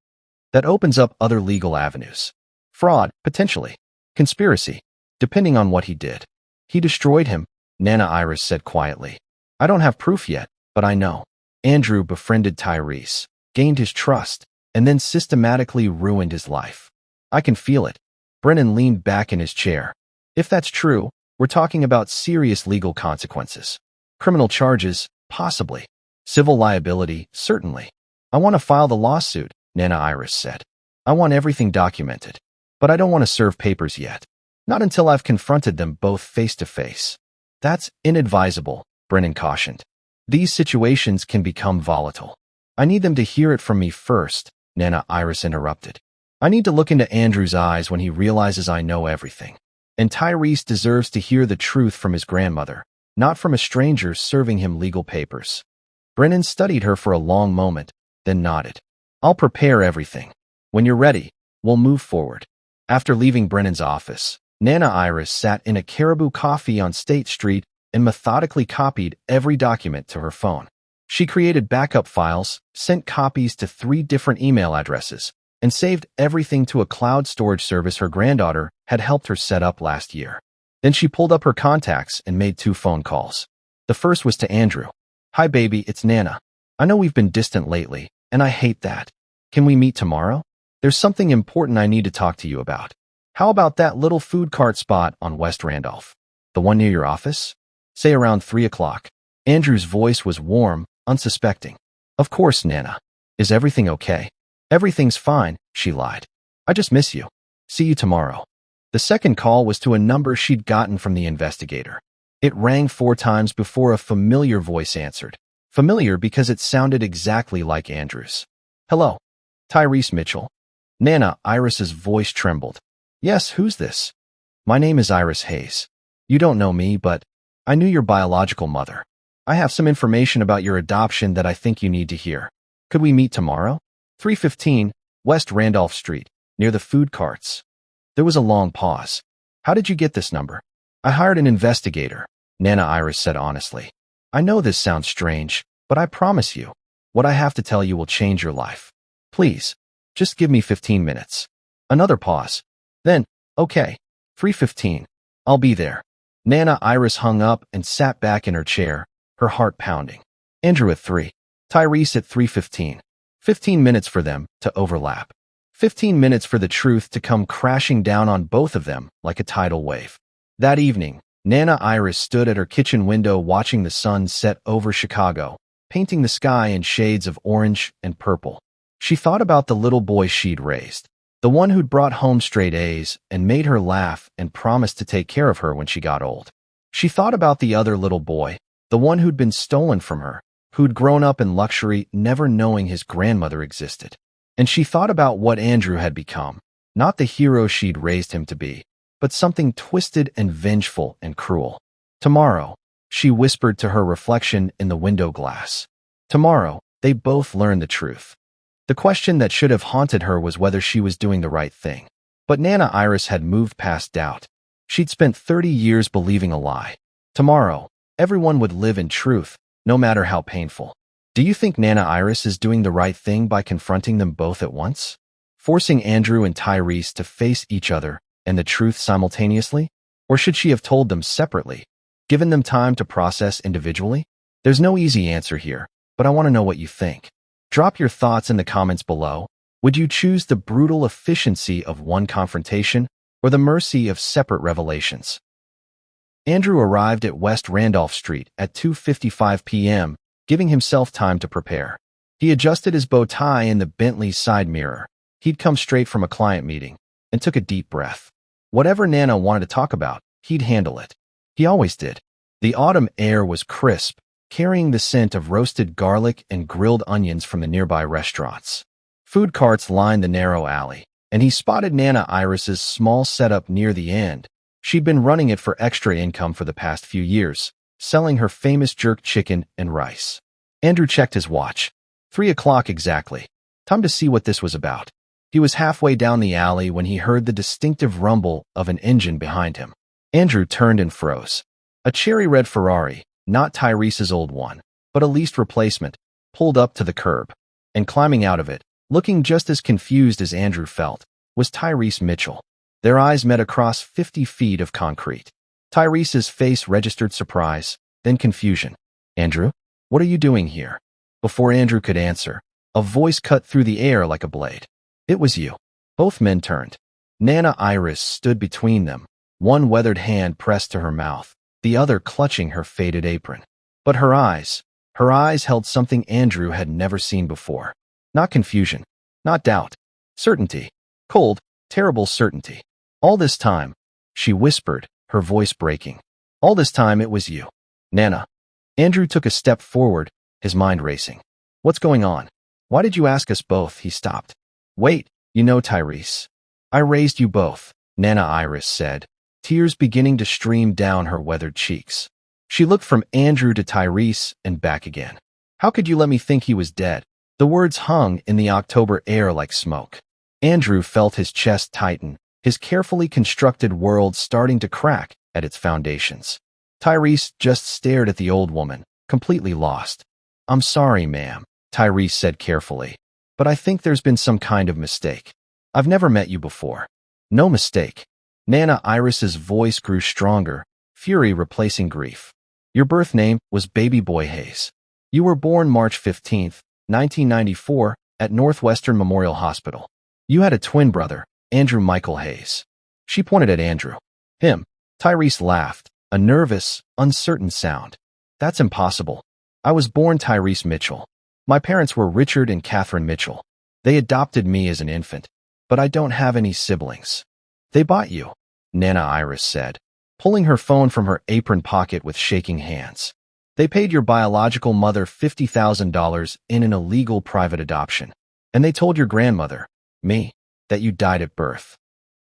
That opens up other legal avenues. Fraud, potentially. Conspiracy, depending on what he did. He destroyed him, Nana Iris said quietly. I don't have proof yet, but I know. Andrew befriended Tyrese, gained his trust, and then systematically ruined his life. I can feel it. Brennan leaned back in his chair. If that's true, we're talking about serious legal consequences. Criminal charges, possibly. Civil liability, certainly. I want to file the lawsuit, Nana Iris said. I want everything documented. But I don't want to serve papers yet. Not until I've confronted them both face to face. That's inadvisable, Brennan cautioned. These situations can become volatile. I need them to hear it from me first, Nana Iris interrupted. I need to look into Andrew's eyes when he realizes I know everything. And Tyrese deserves to hear the truth from his grandmother, not from a stranger serving him legal papers. Brennan studied her for a long moment, then nodded. I'll prepare everything. When you're ready, we'll move forward. After leaving Brennan's office, Nana Iris sat in a Caribou Coffee on State Street and methodically copied every document to her phone. She created backup files, sent copies to 3 different email addresses, and saved everything to a cloud storage service her granddaughter had helped her set up last year. Then she pulled up her contacts and made 2 phone calls. The first was to Andrew. Hi baby, it's Nana. I know we've been distant lately, and I hate that. Can we meet tomorrow? There's something important I need to talk to you about. How about that little food cart spot on West Randolph? The one near your office? Say around 3 o'clock. Andrew's voice was warm, unsuspecting. Of course, Nana. Is everything okay? Everything's fine, she lied. I just miss you. See you tomorrow. The second call was to a number she'd gotten from the investigator. It rang 4 times before a familiar voice answered. Familiar because it sounded exactly like Andrew's. Hello. Tyrese Mitchell. Nana Iris's voice trembled. Yes, who's this? My name is Iris Hayes. You don't know me, but I knew your biological mother. I have some information about your adoption that I think you need to hear. Could we meet tomorrow? 315 West Randolph Street, near the food carts. There was a long pause. How did you get this number? I hired an investigator, Nana Iris said honestly. I know this sounds strange, but I promise you, what I have to tell you will change your life. Please, just give me 15 minutes. Another pause. Then, okay, 3:15. I'll be there. Nana Iris hung up and sat back in her chair, her heart pounding. Andrew at 3. Tyrese at 3:15. 15 minutes for them to overlap. 15 minutes for the truth to come crashing down on both of them like a tidal wave. That evening, Nana Iris stood at her kitchen window watching the sun set over Chicago, painting the sky in shades of orange and purple. She thought about the little boy she'd raised, the one who'd brought home straight A's and made her laugh and promised to take care of her when she got old. She thought about the other little boy, the one who'd been stolen from her, who'd grown up in luxury never knowing his grandmother existed. And she thought about what Andrew had become, not the hero she'd raised him to be, but something twisted and vengeful and cruel. Tomorrow, she whispered to her reflection in the window glass. Tomorrow, they both learned the truth. The question that should have haunted her was whether she was doing the right thing. But Nana Iris had moved past doubt. She'd spent 30 years believing a lie. Tomorrow, everyone would live in truth, no matter how painful. Do you think Nana Iris is doing the right thing by confronting them both at once? Forcing Andrew and Tyrese to face each other and the truth simultaneously? Or should she have told them separately, given them time to process individually? There's no easy answer here, but I want to know what you think. Drop your thoughts in the comments below. Would you choose the brutal efficiency of one confrontation or the mercy of separate revelations? Andrew arrived at West Randolph Street at 2:55 p.m., giving himself time to prepare. He adjusted his bow tie in the Bentley's side mirror. He'd come straight from a client meeting and took a deep breath. Whatever Nana wanted to talk about, he'd handle it. He always did. The autumn air was crisp, carrying the scent of roasted garlic and grilled onions from the nearby restaurants. Food carts lined the narrow alley, and he spotted Nana Iris's small setup near the end. She'd been running it for extra income for the past few years, selling her famous jerk chicken and rice. Andrew checked his watch. 3 o'clock exactly. Time to see what this was about. He was halfway down the alley when he heard the distinctive rumble of an engine behind him. Andrew turned and froze. A cherry-red Ferrari, not Tyrese's old one, but a leased replacement, pulled up to the curb. And climbing out of it, looking just as confused as Andrew felt, was Tyrese Mitchell. Their eyes met across 50 feet of concrete. Tyrese's face registered surprise, then confusion. "Andrew, what are you doing here?" Before Andrew could answer, a voice cut through the air like a blade. "It was you." Both men turned. Nana Iris stood between them, one weathered hand pressed to her mouth, the other clutching her faded apron. But her eyes held something Andrew had never seen before. Not confusion, not doubt. Certainty. Cold, terrible certainty. "All this time," she whispered, her voice breaking. "All this time it was you, Nana." Andrew took a step forward, his mind racing. "What's going on? Why did you ask us both?" He stopped. "Wait, you know, Tyrese. I raised you both," Nana Iris said, tears beginning to stream down her weathered cheeks. She looked from Andrew to Tyrese and back again. "How could you let me think he was dead?" The words hung in the October air like smoke. Andrew felt his chest tighten, his carefully constructed world starting to crack at its foundations. Tyrese just stared at the old woman, completely lost. "I'm sorry, ma'am," Tyrese said carefully, "but I think there's been some kind of mistake. I've never met you before." "No mistake." Nana Iris's voice grew stronger, fury replacing grief. "Your birth name was Baby Boy Hayes. You were born March 15th, 1994, at Northwestern Memorial Hospital. You had a twin brother, Andrew Michael Hayes." She pointed at Andrew. "Him." Tyrese laughed, a nervous, uncertain sound. "That's impossible. I was born Tyrese Mitchell. My parents were Richard and Catherine Mitchell. They adopted me as an infant, but I don't have any siblings." "They bought you," Nana Iris said, pulling her phone from her apron pocket with shaking hands. "They paid your biological mother $50,000 in an illegal private adoption. And they told your grandmother, me, that you died at birth."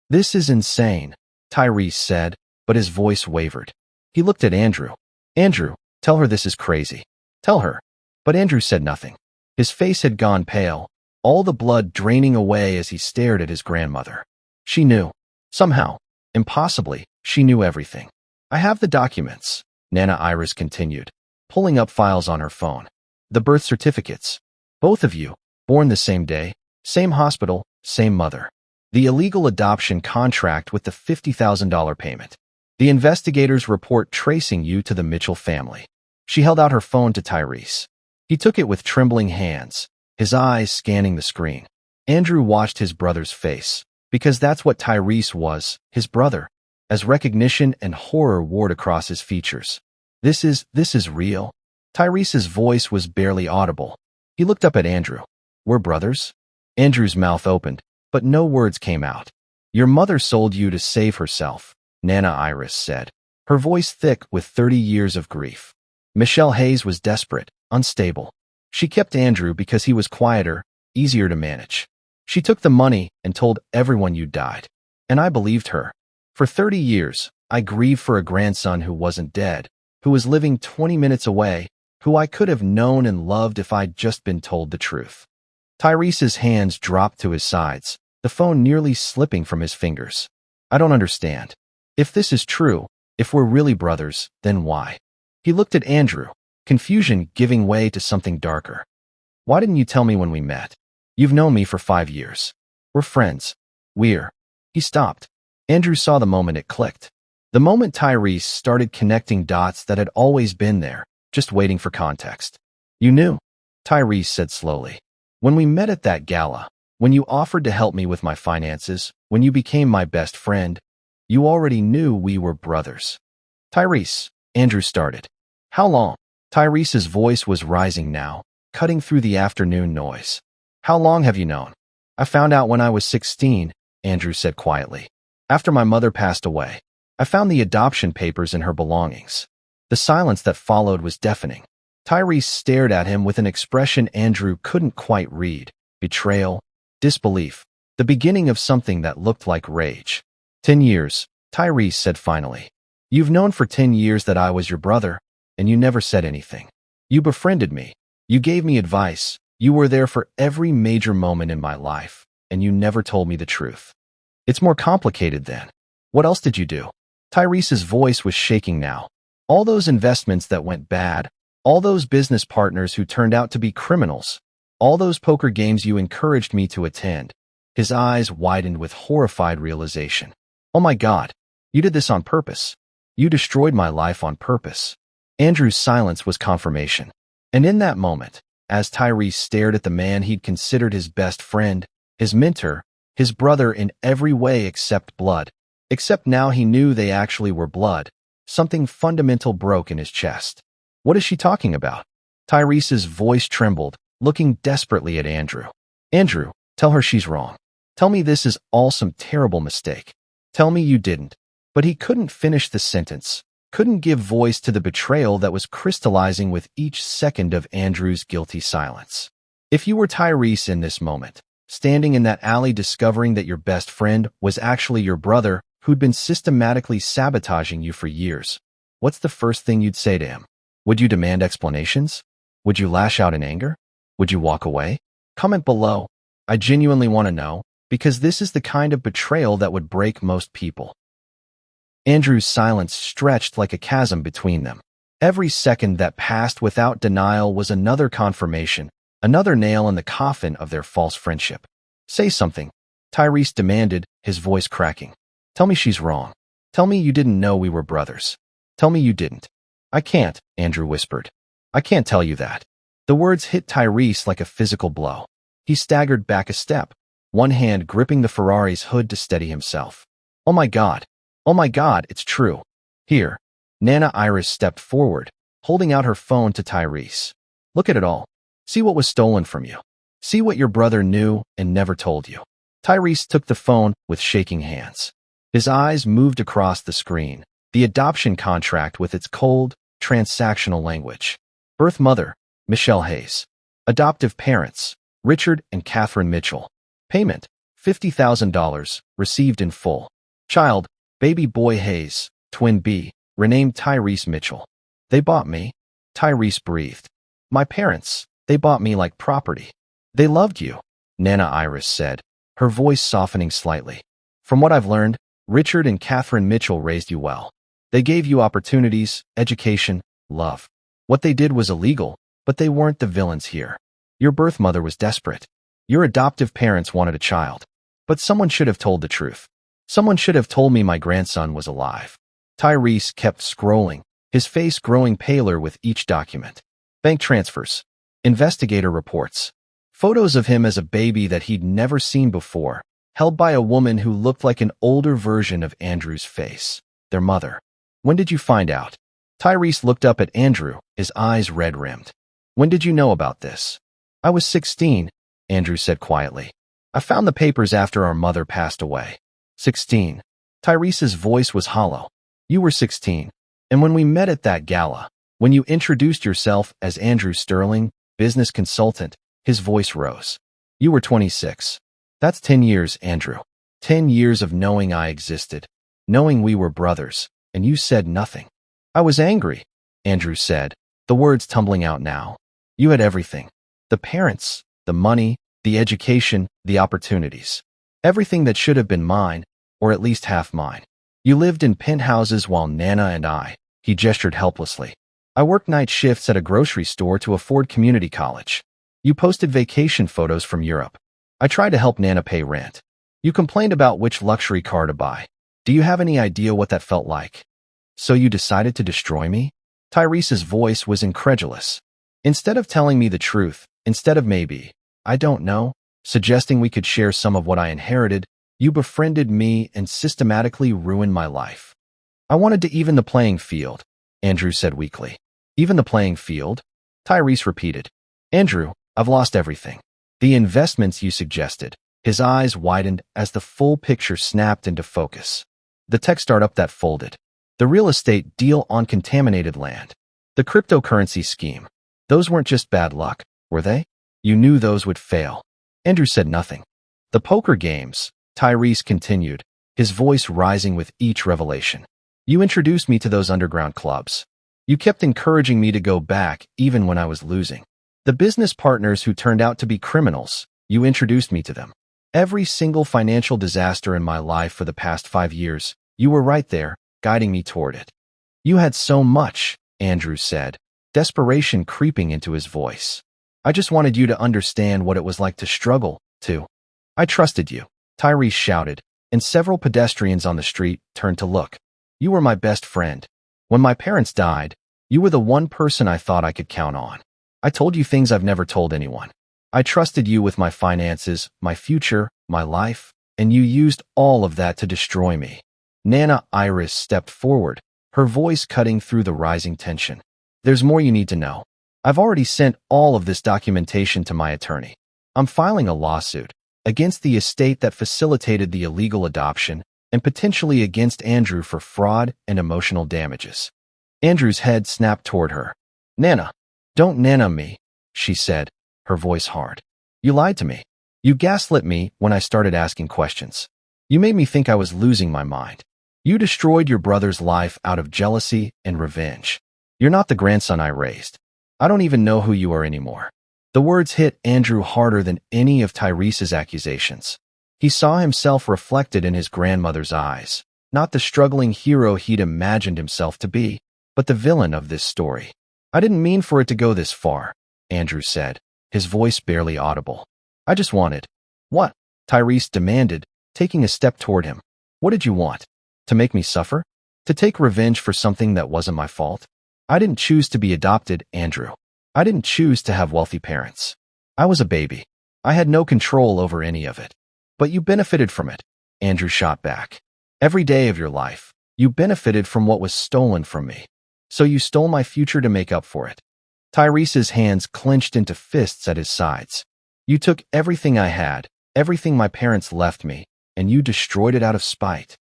"This is insane," Tyrese said, but his voice wavered. He looked at Andrew. "Andrew, tell her this is crazy. Tell her." But Andrew said nothing. His face had gone pale, all the blood draining away as he stared at his grandmother. She knew. Somehow, impossibly, she knew everything. "I have the documents," Nana Iris continued, pulling up files on her phone. "The birth certificates. Both of you, born the same day, same hospital, same mother. The illegal adoption contract with the $50,000 payment. The investigators report tracing you to the Mitchell family." She held out her phone to Tyrese. He took it with trembling hands, his eyes scanning the screen. Andrew watched his brother's face, because that's what Tyrese was, his brother, as recognition and horror warred across his features. This is real." Tyrese's voice was barely audible. He looked up at Andrew. "We're brothers?" Andrew's mouth opened, but no words came out. "Your mother sold you to save herself," Nana Iris said, her voice thick with 30 years of grief. "Michelle Hayes was desperate, unstable. She kept Andrew because he was quieter, easier to manage. She took the money and told everyone you died. And I believed her. For 30 years, I grieved for a grandson who wasn't dead, who was living 20 minutes away, who I could have known and loved if I'd just been told the truth." Tyrese's hands dropped to his sides, the phone nearly slipping from his fingers. "I don't understand. If this is true, if we're really brothers, then why?" He looked at Andrew, confusion giving way to something darker. "Why didn't you tell me when we met? You've known me for 5 years. We're friends. We're—" He stopped. Andrew saw the moment it clicked. The moment Tyrese started connecting dots that had always been there, just waiting for context. "You knew," Tyrese said slowly. "When we met at that gala, when you offered to help me with my finances, when you became my best friend, you already knew we were brothers." "Tyrese," Andrew started. "How long?" Tyrese's voice was rising now, cutting through the afternoon noise. "How long have you known?" "I found out when I was 16, Andrew said quietly. "After my mother passed away. I found the adoption papers in her belongings." The silence that followed was deafening. Tyrese stared at him with an expression Andrew couldn't quite read. Betrayal, disbelief, The beginning of something that looked like rage. 10 years, Tyrese said finally. You've known for 10 years that I was your brother, and you never said anything. You befriended me. You gave me advice. You were there for every major moment in my life, and you never told me the truth. It's more complicated then. What else did you do? Tyrese's voice was shaking now. All those investments that went bad, all those business partners who turned out to be criminals, all those poker games you encouraged me to attend. His eyes widened with horrified realization. Oh my God, you did this on purpose. You destroyed my life on purpose. Andrew's silence was confirmation. And in that moment, as Tyrese stared at the man he'd considered his best friend, his mentor, his brother in every way except blood, except now he knew they actually were blood, something fundamental broke in his chest. What is she talking about? Tyrese's voice trembled, looking desperately at Andrew. Andrew, tell her she's wrong. Tell me this is all some terrible mistake. Tell me you didn't. But he couldn't finish the sentence, couldn't give voice to the betrayal that was crystallizing with each second of Andrew's guilty silence. If you were Tyrese in this moment, standing in that alley discovering that your best friend was actually your brother who'd been systematically sabotaging you for years, what's the first thing you'd say to him? Would you demand explanations? Would you lash out in anger? Would you walk away? Comment below. I genuinely want to know, because this is the kind of betrayal that would break most people. Andrew's silence stretched like a chasm between them. Every second that passed without denial was another confirmation, another nail in the coffin of their false friendship. Say something, Tyrese demanded, his voice cracking. Tell me she's wrong. Tell me you didn't know we were brothers. Tell me you didn't. I can't, Andrew whispered. I can't tell you that. The words hit Tyrese like a physical blow. He staggered back a step, one hand gripping the Ferrari's hood to steady himself. Oh my God. Oh my God, it's true. Here. Nana Iris stepped forward, holding out her phone to Tyrese. Look at it all. See what was stolen from you. See what your brother knew and never told you. Tyrese took the phone with shaking hands. His eyes moved across the screen, the adoption contract with its cold, transactional language. Birth mother, Michelle Hayes. Adoptive parents, Richard and Catherine Mitchell. Payment, $50,000, received in full. Child, baby boy Hayes, twin B, renamed Tyrese Mitchell. They bought me, Tyrese breathed. My parents, they bought me like property. They loved you, Nana Iris said, her voice softening slightly. From what I've learned, Richard and Catherine Mitchell raised you well. They gave you opportunities, education, love. What they did was illegal, but they weren't the villains here. Your birth mother was desperate. Your adoptive parents wanted a child. But someone should have told the truth. Someone should have told me my grandson was alive. Tyrese kept scrolling, his face growing paler with each document. Bank transfers. Investigator reports. Photos of him as a baby that he'd never seen before, held by a woman who looked like an older version of Andrew's face, their mother. When did you find out? Tyrese looked up at Andrew, his eyes red-rimmed. When did you know about this? I was 16, Andrew said quietly. I found the papers after our mother passed away. 16. Tyrese's voice was hollow. You were 16. And when we met at that gala, when you introduced yourself as Andrew Sterling, business consultant, his voice rose. You were 26. That's 10 years, Andrew. 10 years of knowing I existed, knowing we were brothers, and you said nothing. I was angry, Andrew said, the words tumbling out now. You had everything. The parents, the money, the education, the opportunities. Everything that should have been mine, or at least half mine. You lived in penthouses while Nana and I, he gestured helplessly. I worked night shifts at a grocery store to afford community college. You posted vacation photos from Europe. I tried to help Nana pay rent. You complained about which luxury car to buy. Do you have any idea what that felt like? So you decided to destroy me? Tyrese's voice was incredulous. Instead of telling me the truth, instead of maybe, I don't know, suggesting we could share some of what I inherited, you befriended me and systematically ruined my life. I wanted to even the playing field, Andrew said weakly. Even the playing field? Tyrese repeated. Andrew, I've lost everything. The investments you suggested. His eyes widened as the full picture snapped into focus. The tech startup that folded. The real estate deal on contaminated land. The cryptocurrency scheme. Those weren't just bad luck, were they? You knew those would fail. Andrew said nothing. The poker games, Tyrese continued, his voice rising with each revelation. You introduced me to those underground clubs. You kept encouraging me to go back even when I was losing. The business partners who turned out to be criminals, you introduced me to them. Every single financial disaster in my life for the past 5 years, you were right there, guiding me toward it. You had so much, Andrew said, desperation creeping into his voice. I just wanted you to understand what it was like to struggle, too. I trusted you, Tyrese shouted, and several pedestrians on the street turned to look. You were my best friend. When my parents died, you were the one person I thought I could count on. I told you things I've never told anyone. I trusted you with my finances, my future, my life, and you used all of that to destroy me. Nana Iris stepped forward, her voice cutting through the rising tension. There's more you need to know. I've already sent all of this documentation to my attorney. I'm filing a lawsuit against the estate that facilitated the illegal adoption and potentially against Andrew for fraud and emotional damages. Andrew's head snapped toward her. Nana, don't Nana me, she said, her voice hard. You lied to me. You gaslit me when I started asking questions. You made me think I was losing my mind. You destroyed your brother's life out of jealousy and revenge. You're not the grandson I raised. I don't even know who you are anymore. The words hit Andrew harder than any of Tyrese's accusations. He saw himself reflected in his grandmother's eyes, not the struggling hero he'd imagined himself to be, but the villain of this story. I didn't mean for it to go this far, Andrew said, his voice barely audible. I just wanted. What? Tyrese demanded, taking a step toward him. What did you want? To make me suffer? To take revenge for something that wasn't my fault? I didn't choose to be adopted, Andrew. I didn't choose to have wealthy parents. I was a baby. I had no control over any of it. But you benefited from it, Andrew shot back. Every day of your life, you benefited from what was stolen from me. So you stole my future to make up for it. Tyrese's hands clenched into fists at his sides. You took everything I had, everything my parents left me, and you destroyed it out of spite.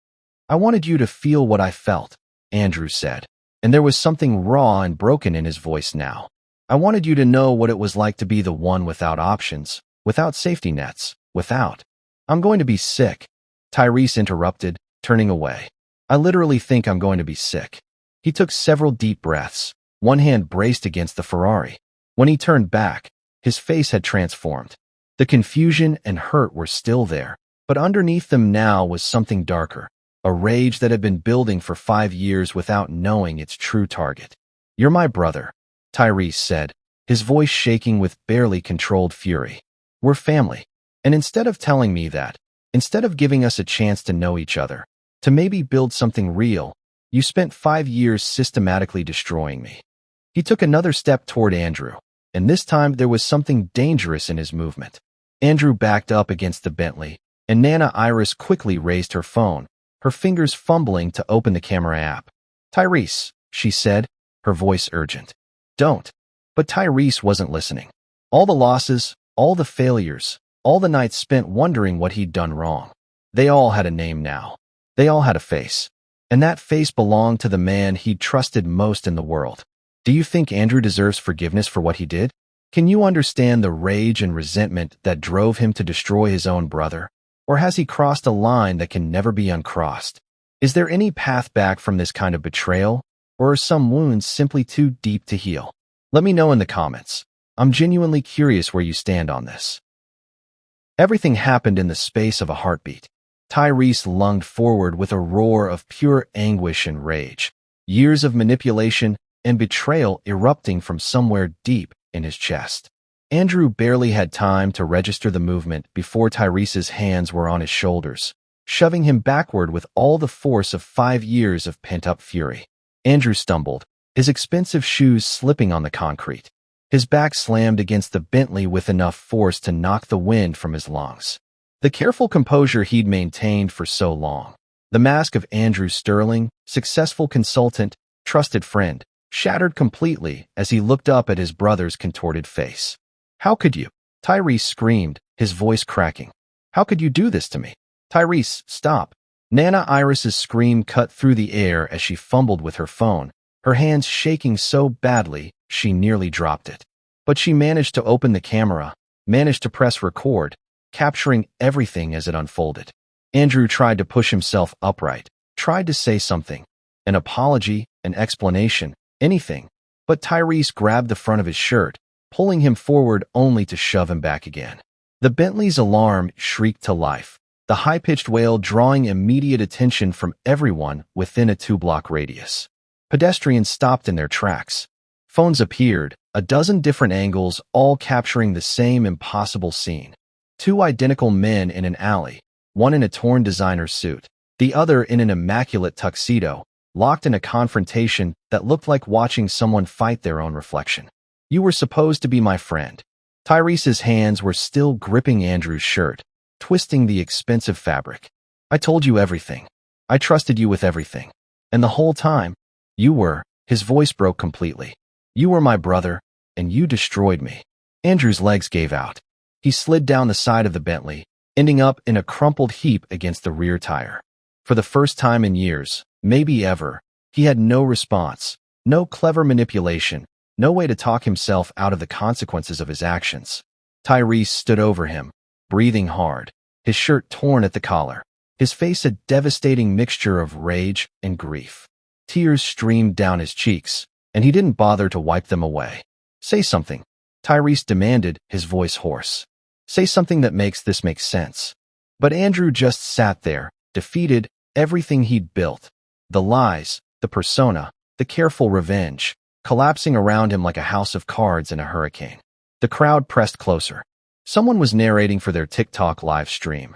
I wanted you to feel what I felt, Andrew said, and there was something raw and broken in his voice now. I wanted you to know what it was like to be the one without options, without safety nets, without. I'm going to be sick, Tyrese interrupted, turning away. I literally think I'm going to be sick. He took several deep breaths, one hand braced against the Ferrari. When he turned back, his face had transformed. The confusion and hurt were still there, but underneath them now was something darker, a rage that had been building for 5 years without knowing its true target. You're my brother, Tyrese said, his voice shaking with barely controlled fury. We're family. And instead of telling me that, instead of giving us a chance to know each other, to maybe build something real, you spent 5 years systematically destroying me. He took another step toward Andrew, and this time there was something dangerous in his movement. Andrew backed up against the Bentley, and Nana Iris quickly raised her phone, her fingers fumbling to open the camera app. Tyrese, she said, her voice urgent. Don't. But Tyrese wasn't listening. All the losses, all the failures, all the nights spent wondering what he'd done wrong. They all had a name now. They all had a face. And that face belonged to the man he'd trusted most in the world. Do you think Andrew deserves forgiveness for what he did? Can you understand the rage and resentment that drove him to destroy his own brother? Or has he crossed a line that can never be uncrossed? Is there any path back from this kind of betrayal? Or are some wounds simply too deep to heal? Let me know in the comments. I'm genuinely curious where you stand on this. Everything happened in the space of a heartbeat. Tyrese lunged forward with a roar of pure anguish and rage, years of manipulation and betrayal erupting from somewhere deep in his chest. Andrew barely had time to register the movement before Tyrese's hands were on his shoulders, shoving him backward with all the force of 5 years of pent-up fury. Andrew stumbled, his expensive shoes slipping on the concrete. His back slammed against the Bentley with enough force to knock the wind from his lungs. The careful composure he'd maintained for so long, the mask of Andrew Sterling, successful consultant, trusted friend, shattered completely as he looked up at his brother's contorted face. How could you? Tyrese screamed, his voice cracking. How could you do this to me? Tyrese, stop. Nana Iris's scream cut through the air as she fumbled with her phone, her hands shaking so badly she nearly dropped it. But she managed to open the camera, managed to press record, capturing everything as it unfolded. Andrew tried to push himself upright, tried to say something, an apology, an explanation, anything, but Tyrese grabbed the front of his shirt, pulling him forward only to shove him back again. The Bentley's alarm shrieked to life, the high-pitched wail drawing immediate attention from everyone within a 2-block radius. Pedestrians stopped in their tracks. Phones appeared, a dozen different angles, all capturing the same impossible scene. 2 identical men in an alley, one in a torn designer suit, the other in an immaculate tuxedo, locked in a confrontation that looked like watching someone fight their own reflection. "You were supposed to be my friend." Tyrese's hands were still gripping Andrew's shirt, twisting the expensive fabric. "I told you everything. I trusted you with everything. And the whole time, you were..." His voice broke completely. "You were my brother, and you destroyed me." Andrew's legs gave out. He slid down the side of the Bentley, ending up in a crumpled heap against the rear tire. For the first time in years, maybe ever, he had no response, no clever manipulation, no way to talk himself out of the consequences of his actions. Tyrese stood over him, breathing hard, his shirt torn at the collar, his face a devastating mixture of rage and grief. Tears streamed down his cheeks, and he didn't bother to wipe them away. "Say something," Tyrese demanded, his voice hoarse. "Say something that makes this make sense." But Andrew just sat there, defeated, everything he'd built. The lies, the persona, the careful revenge, collapsing around him like a house of cards in a hurricane. The crowd pressed closer. Someone was narrating for their TikTok live stream.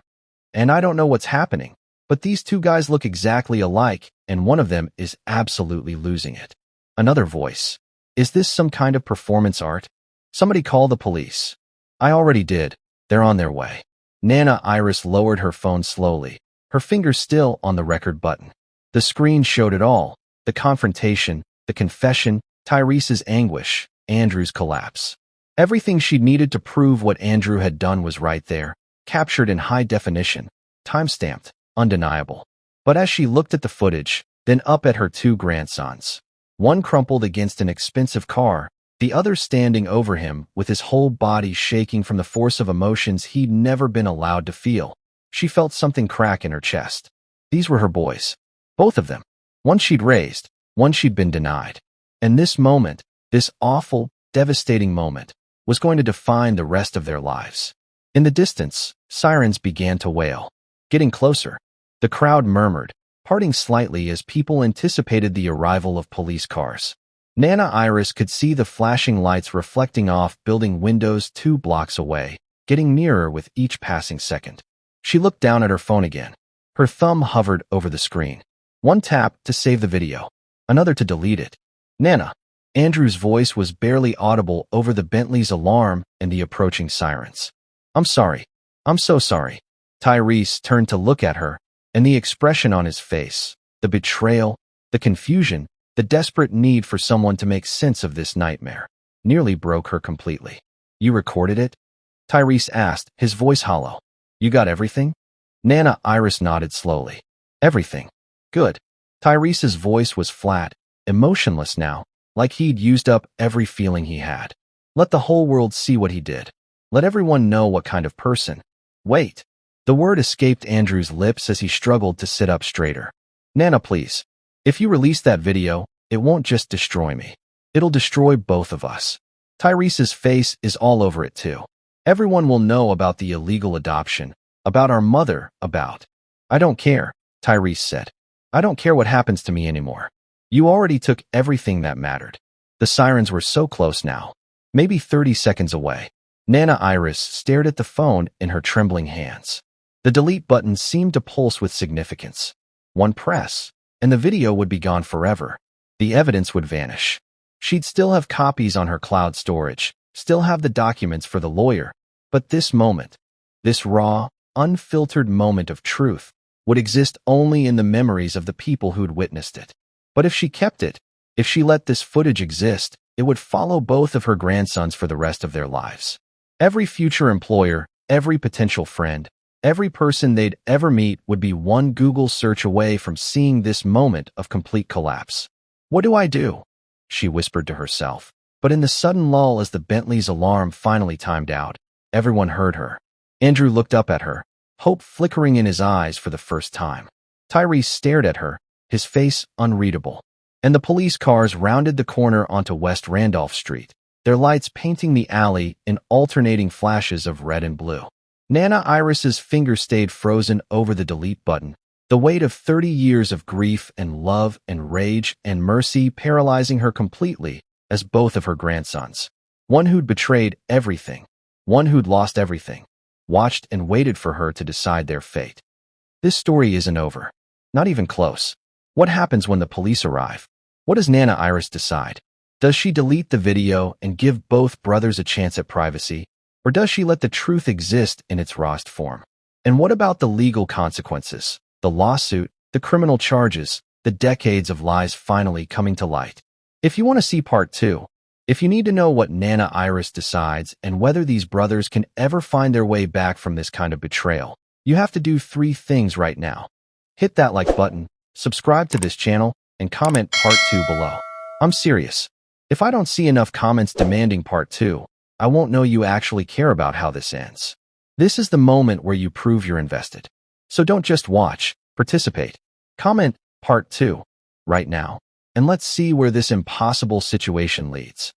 "And I don't know what's happening, but these 2 guys look exactly alike, and one of them is absolutely losing it." Another voice. "Is this some kind of performance art? Somebody call the police." "I already did. They're on their way." Nana Iris lowered her phone slowly, her fingers still on the record button. The screen showed it all: the confrontation, the confession, Tyrese's anguish, Andrew's collapse. Everything she'd needed to prove what Andrew had done was right there, captured in high definition, time-stamped, undeniable. But as she looked at the footage, then up at her 2 grandsons, one crumpled against an expensive car, the other standing over him with his whole body shaking from the force of emotions he'd never been allowed to feel, she felt something crack in her chest. These were her boys. Both of them. One she'd raised, one she'd been denied. And this moment, this awful, devastating moment, was going to define the rest of their lives. In the distance, sirens began to wail. Getting closer. The crowd murmured, parting slightly as people anticipated the arrival of police cars. Nana Iris could see the flashing lights reflecting off building windows 2 blocks away, getting nearer with each passing second. She looked down at her phone again. Her thumb hovered over the screen. One tap to save the video, another to delete it. "Nana." Andrew's voice was barely audible over the Bentley's alarm and the approaching sirens. "I'm sorry. I'm so sorry." Tyrese turned to look at her, and the expression on his face, the betrayal, the confusion, the desperate need for someone to make sense of this nightmare, nearly broke her completely. "You recorded it?" Tyrese asked, his voice hollow. "You got everything?" Nana Iris nodded slowly. "Everything." "Good." Tyrese's voice was flat, emotionless now, like he'd used up every feeling he had. "Let the whole world see what he did. Let everyone know what kind of person." "Wait." The word escaped Andrew's lips as he struggled to sit up straighter. "Nana, please. If you release that video, it won't just destroy me. It'll destroy both of us. Tyrese's face is all over it too. Everyone will know about the illegal adoption, about our mother, about..." "I don't care," Tyrese said. "I don't care what happens to me anymore. You already took everything that mattered." The sirens were so close now, maybe 30 seconds away. Nana Iris stared at the phone in her trembling hands. The delete button seemed to pulse with significance. One press, and the video would be gone forever. The evidence would vanish. She'd still have copies on her cloud storage, still have the documents for the lawyer, but this moment, this raw, unfiltered moment of truth, would exist only in the memories of the people who'd witnessed it. But if she kept it, if she let this footage exist, it would follow both of her grandsons for the rest of their lives. Every future employer, every potential friend, every person they'd ever meet would be one Google search away from seeing this moment of complete collapse. "What do I do?" she whispered to herself. But in the sudden lull as the Bentley's alarm finally timed out, everyone heard her. Andrew looked up at her, hope flickering in his eyes for the first time. Tyrese stared at her, his face unreadable. And the police cars rounded the corner onto West Randolph Street, their lights painting the alley in alternating flashes of red and blue. Nana Iris's finger stayed frozen over the delete button, the weight of 30 years of grief and love and rage and mercy paralyzing her completely as both of her grandsons, one who'd betrayed everything, one who'd lost everything, watched and waited for her to decide their fate. This story isn't over. Not even close. What happens when the police arrive? What does Nana Iris decide? Does she delete the video and give both brothers a chance at privacy? Or does she let the truth exist in its rawest form? And what about the legal consequences? The lawsuit, the criminal charges, the decades of lies finally coming to light? If you want to see part 2, if you need to know what Nana Iris decides and whether these brothers can ever find their way back from this kind of betrayal, you have to do 3 things right now. Hit that like button, subscribe to this channel, and comment part 2 below. I'm serious. If I don't see enough comments demanding part 2, I won't know you actually care about how this ends. This is the moment where you prove you're invested. So don't just watch, participate. Comment part 2 right now, and let's see where this impossible situation leads.